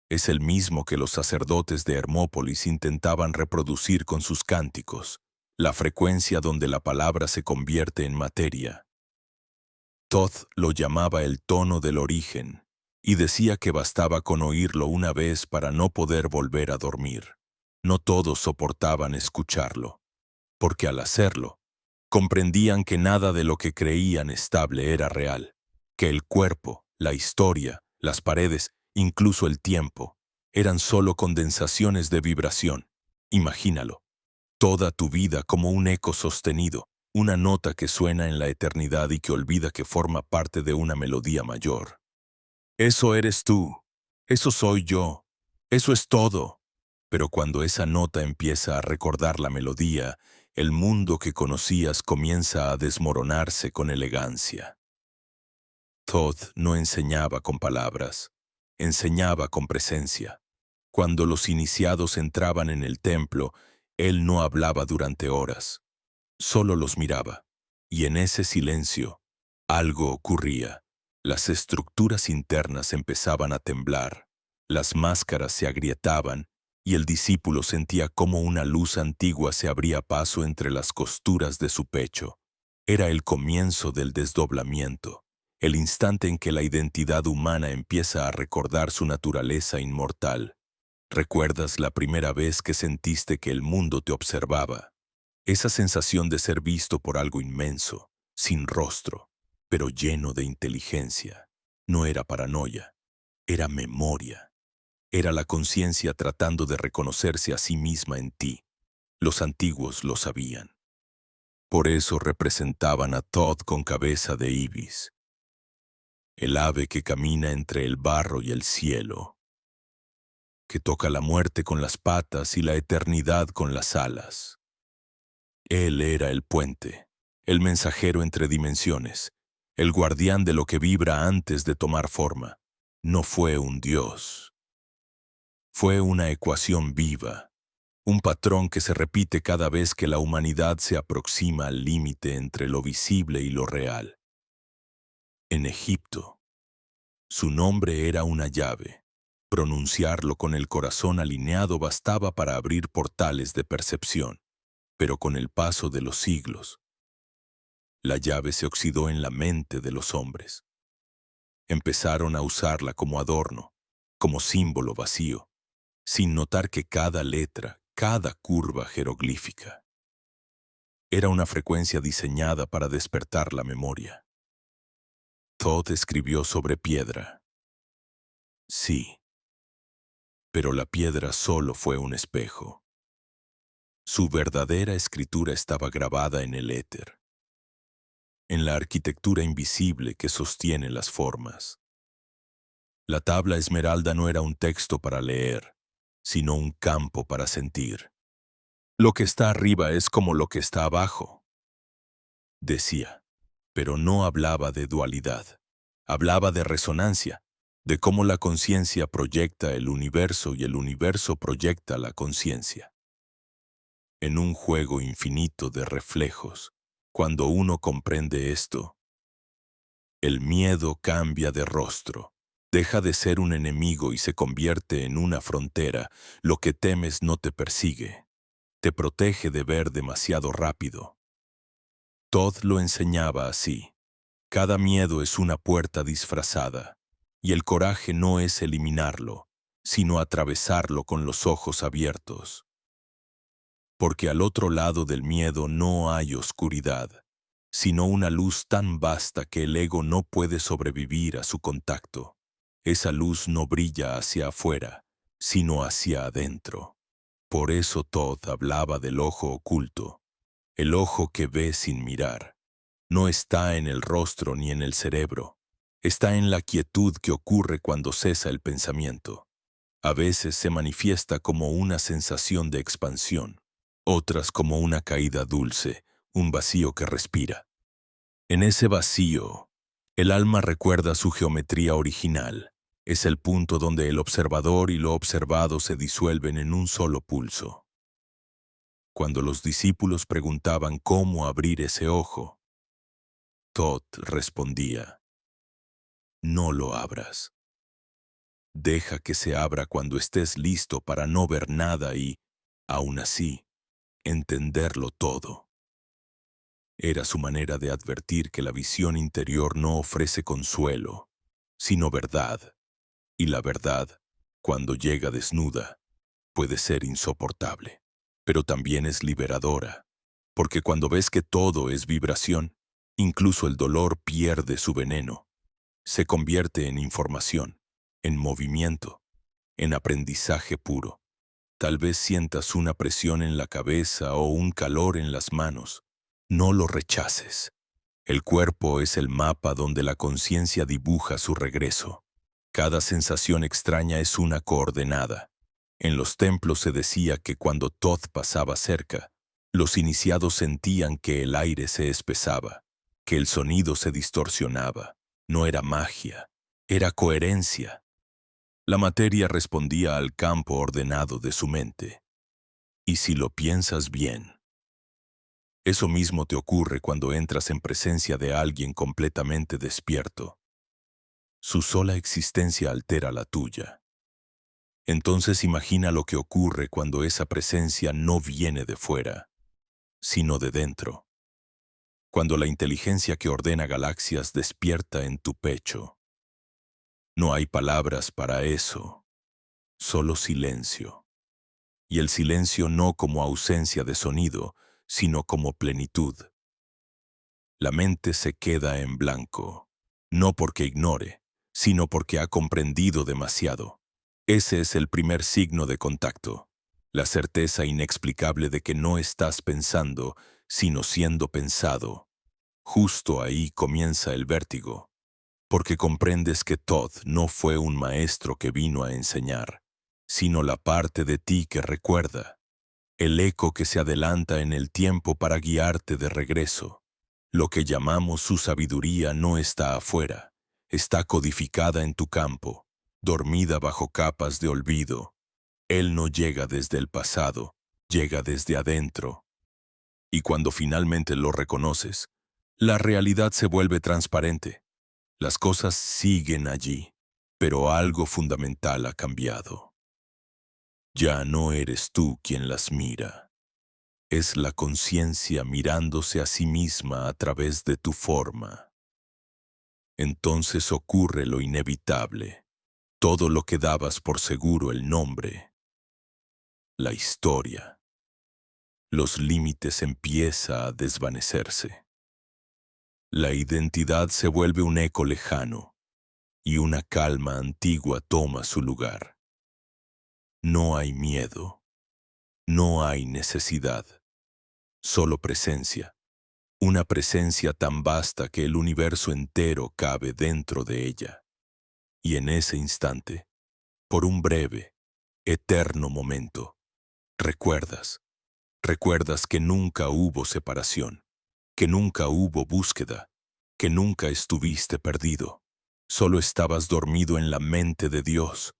Es el mismo que los sacerdotes de Hermópolis intentaban reproducir con sus cánticos, la frecuencia donde la palabra se convierte en materia. Thoth lo llamaba el tono del origen, y decía que bastaba con oírlo una vez para no poder volver a dormir. No todos soportaban escucharlo, porque al hacerlo, comprendían que nada de lo que creían estable era real, que el cuerpo, la historia, las paredes, incluso el tiempo, eran solo condensaciones de vibración. Imagínalo, toda tu vida como un eco sostenido, una nota que suena en la eternidad y que olvida que forma parte de una melodía mayor. Eso eres tú, eso soy yo, Eso es todo. Pero cuando esa nota empieza a recordar la melodía, el mundo que conocías comienza a desmoronarse con elegancia. Todd no enseñaba con palabras, enseñaba con presencia. Cuando los iniciados entraban en el templo, él no hablaba durante horas, solo los miraba. Y en ese silencio, algo ocurría. Las estructuras internas empezaban a temblar, las máscaras se agrietaban, y el discípulo sentía cómo una luz antigua se abría paso entre las costuras de su pecho. Era el comienzo del desdoblamiento, el instante en que la identidad humana empieza a recordar su naturaleza inmortal. ¿Recuerdas la primera vez que sentiste que el mundo te observaba? Esa sensación de ser visto por algo inmenso, sin rostro, pero lleno de inteligencia. No era paranoia, era memoria. Era la conciencia tratando de reconocerse a sí misma en ti. Los antiguos lo sabían. Por eso representaban a Todd con cabeza de ibis, el ave que camina entre el barro y el cielo, que toca la muerte con las patas y la eternidad con las alas. Él era el puente, el mensajero entre dimensiones, el guardián de lo que vibra antes de tomar forma. No fue un dios. Fue una ecuación viva, un patrón que se repite cada vez que la humanidad se aproxima al límite entre lo visible y lo real. En Egipto, su nombre era una llave. Pronunciarlo con el corazón alineado bastaba para abrir portales de percepción. Pero con el paso de los siglos, la llave se oxidó en la mente de los hombres. Empezaron a usarla como adorno, como símbolo vacío, sin notar que cada letra, cada curva jeroglífica, era una frecuencia diseñada para despertar la memoria. Todd escribió sobre piedra. Sí, pero la piedra solo fue un espejo. Su verdadera escritura estaba grabada en el éter, en la arquitectura invisible que sostiene las formas. La tabla esmeralda no era un texto para leer, sino un campo para sentir. Lo que está arriba es como lo que está abajo, decía, pero no hablaba de dualidad. Hablaba de resonancia, de cómo la conciencia proyecta el universo y el universo proyecta la conciencia. En un juego infinito de reflejos, cuando uno comprende esto, el miedo cambia de rostro. Deja de ser un enemigo y se convierte en una frontera. Lo que temes no te persigue. Te protege de ver demasiado rápido. Todd lo enseñaba así. Cada miedo es una puerta disfrazada, y el coraje no es eliminarlo, sino atravesarlo con los ojos abiertos. Porque al otro lado del miedo no hay oscuridad, sino una luz tan vasta que el ego no puede sobrevivir a su contacto. Esa luz no brilla hacia afuera, sino hacia adentro. Por eso Todd hablaba del ojo oculto, el ojo que ve sin mirar. No está en el rostro ni en el cerebro, está en la quietud que ocurre cuando cesa el pensamiento. A veces se manifiesta como una sensación de expansión, otras como una caída dulce, un vacío que respira. En ese vacío, el alma recuerda su geometría original. Es el punto donde el observador y lo observado se disuelven en un solo pulso. Cuando los discípulos preguntaban cómo abrir ese ojo, Todd respondía: no lo abras. Deja que se abra cuando estés listo para no ver nada y, aún así, entenderlo todo. Era su manera de advertir que la visión interior no ofrece consuelo, sino verdad. Y la verdad, cuando llega desnuda, puede ser insoportable, pero también es liberadora, porque cuando ves que todo es vibración, incluso el dolor pierde su veneno, se convierte en información, en movimiento, en aprendizaje puro. Tal vez sientas una presión en la cabeza o un calor en las manos. No lo rechaces. El cuerpo es el mapa donde la conciencia dibuja su regreso. Cada sensación extraña es una coordenada. En los templos se decía que cuando Thoth pasaba cerca, los iniciados sentían que el aire se espesaba, que el sonido se distorsionaba. No era magia, era coherencia. La materia respondía al campo ordenado de su mente. Y si lo piensas bien, eso mismo te ocurre cuando entras en presencia de alguien completamente despierto. Su sola existencia altera la tuya. Entonces imagina lo que ocurre cuando esa presencia no viene de fuera, sino de dentro. Cuando la inteligencia que ordena galaxias despierta en tu pecho. No hay palabras para eso, solo silencio. Y el silencio no como ausencia de sonido, sino como plenitud. La mente se queda en blanco, no porque ignore, sino porque ha comprendido demasiado. Ese es el primer signo de contacto, la certeza inexplicable de que no estás pensando, sino siendo pensado. Justo ahí comienza el vértigo, porque comprendes que Thoth no fue un maestro que vino a enseñar, sino la parte de ti que recuerda, el eco que se adelanta en el tiempo para guiarte de regreso. Lo que llamamos su sabiduría no está afuera, está codificada en tu campo, dormida bajo capas de olvido. Él no llega desde el pasado, llega desde adentro. Y cuando finalmente lo reconoces, la realidad se vuelve transparente. Las cosas siguen allí, pero algo fundamental ha cambiado. Ya no eres tú quien las mira. Es la conciencia mirándose a sí misma a través de tu forma. Entonces ocurre lo inevitable, todo lo que dabas por seguro el nombre, la historia. Los límites empieza a desvanecerse. La identidad se vuelve un eco lejano y una calma antigua toma su lugar. No hay miedo, no hay necesidad, solo presencia. Una presencia tan vasta que el universo entero cabe dentro de ella. Y en ese instante, por un breve, eterno momento, recuerdas que nunca hubo separación, que nunca hubo búsqueda, que nunca estuviste perdido. Solo estabas dormido en la mente de Dios,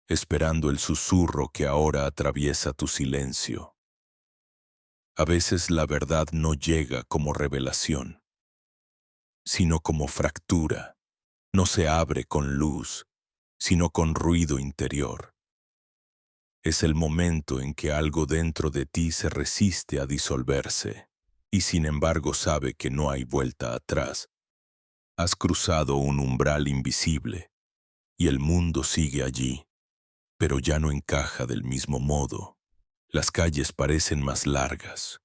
esperando el susurro que ahora atraviesa tu silencio. A veces la verdad no llega como revelación, sino como fractura. No se abre con luz, sino con ruido interior. Es el momento en que algo dentro de ti se resiste a disolverse, y sin embargo sabe que no hay vuelta atrás. Has cruzado un umbral invisible, y el mundo sigue allí, pero ya no encaja del mismo modo. Las calles parecen más largas,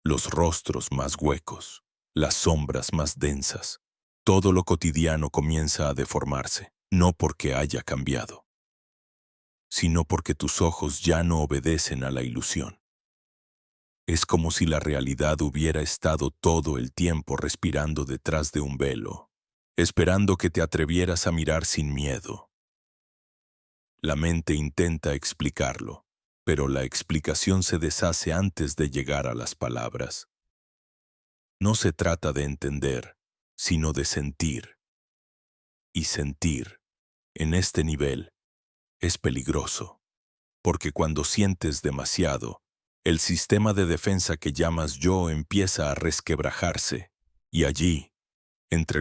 los rostros más huecos, las sombras más densas. Todo lo cotidiano comienza a deformarse, no porque haya cambiado, sino porque tus ojos ya no obedecen a la ilusión. Es como si la realidad hubiera estado todo el tiempo respirando detrás de un velo, esperando que te atrevieras a mirar sin miedo. La mente intenta explicarlo, pero la explicación se deshace antes de llegar a las palabras. No se trata de entender, sino de sentir. Y sentir, en este nivel, es peligroso, porque cuando sientes demasiado, el sistema de defensa que llamas yo empieza a resquebrajarse, y allí, entre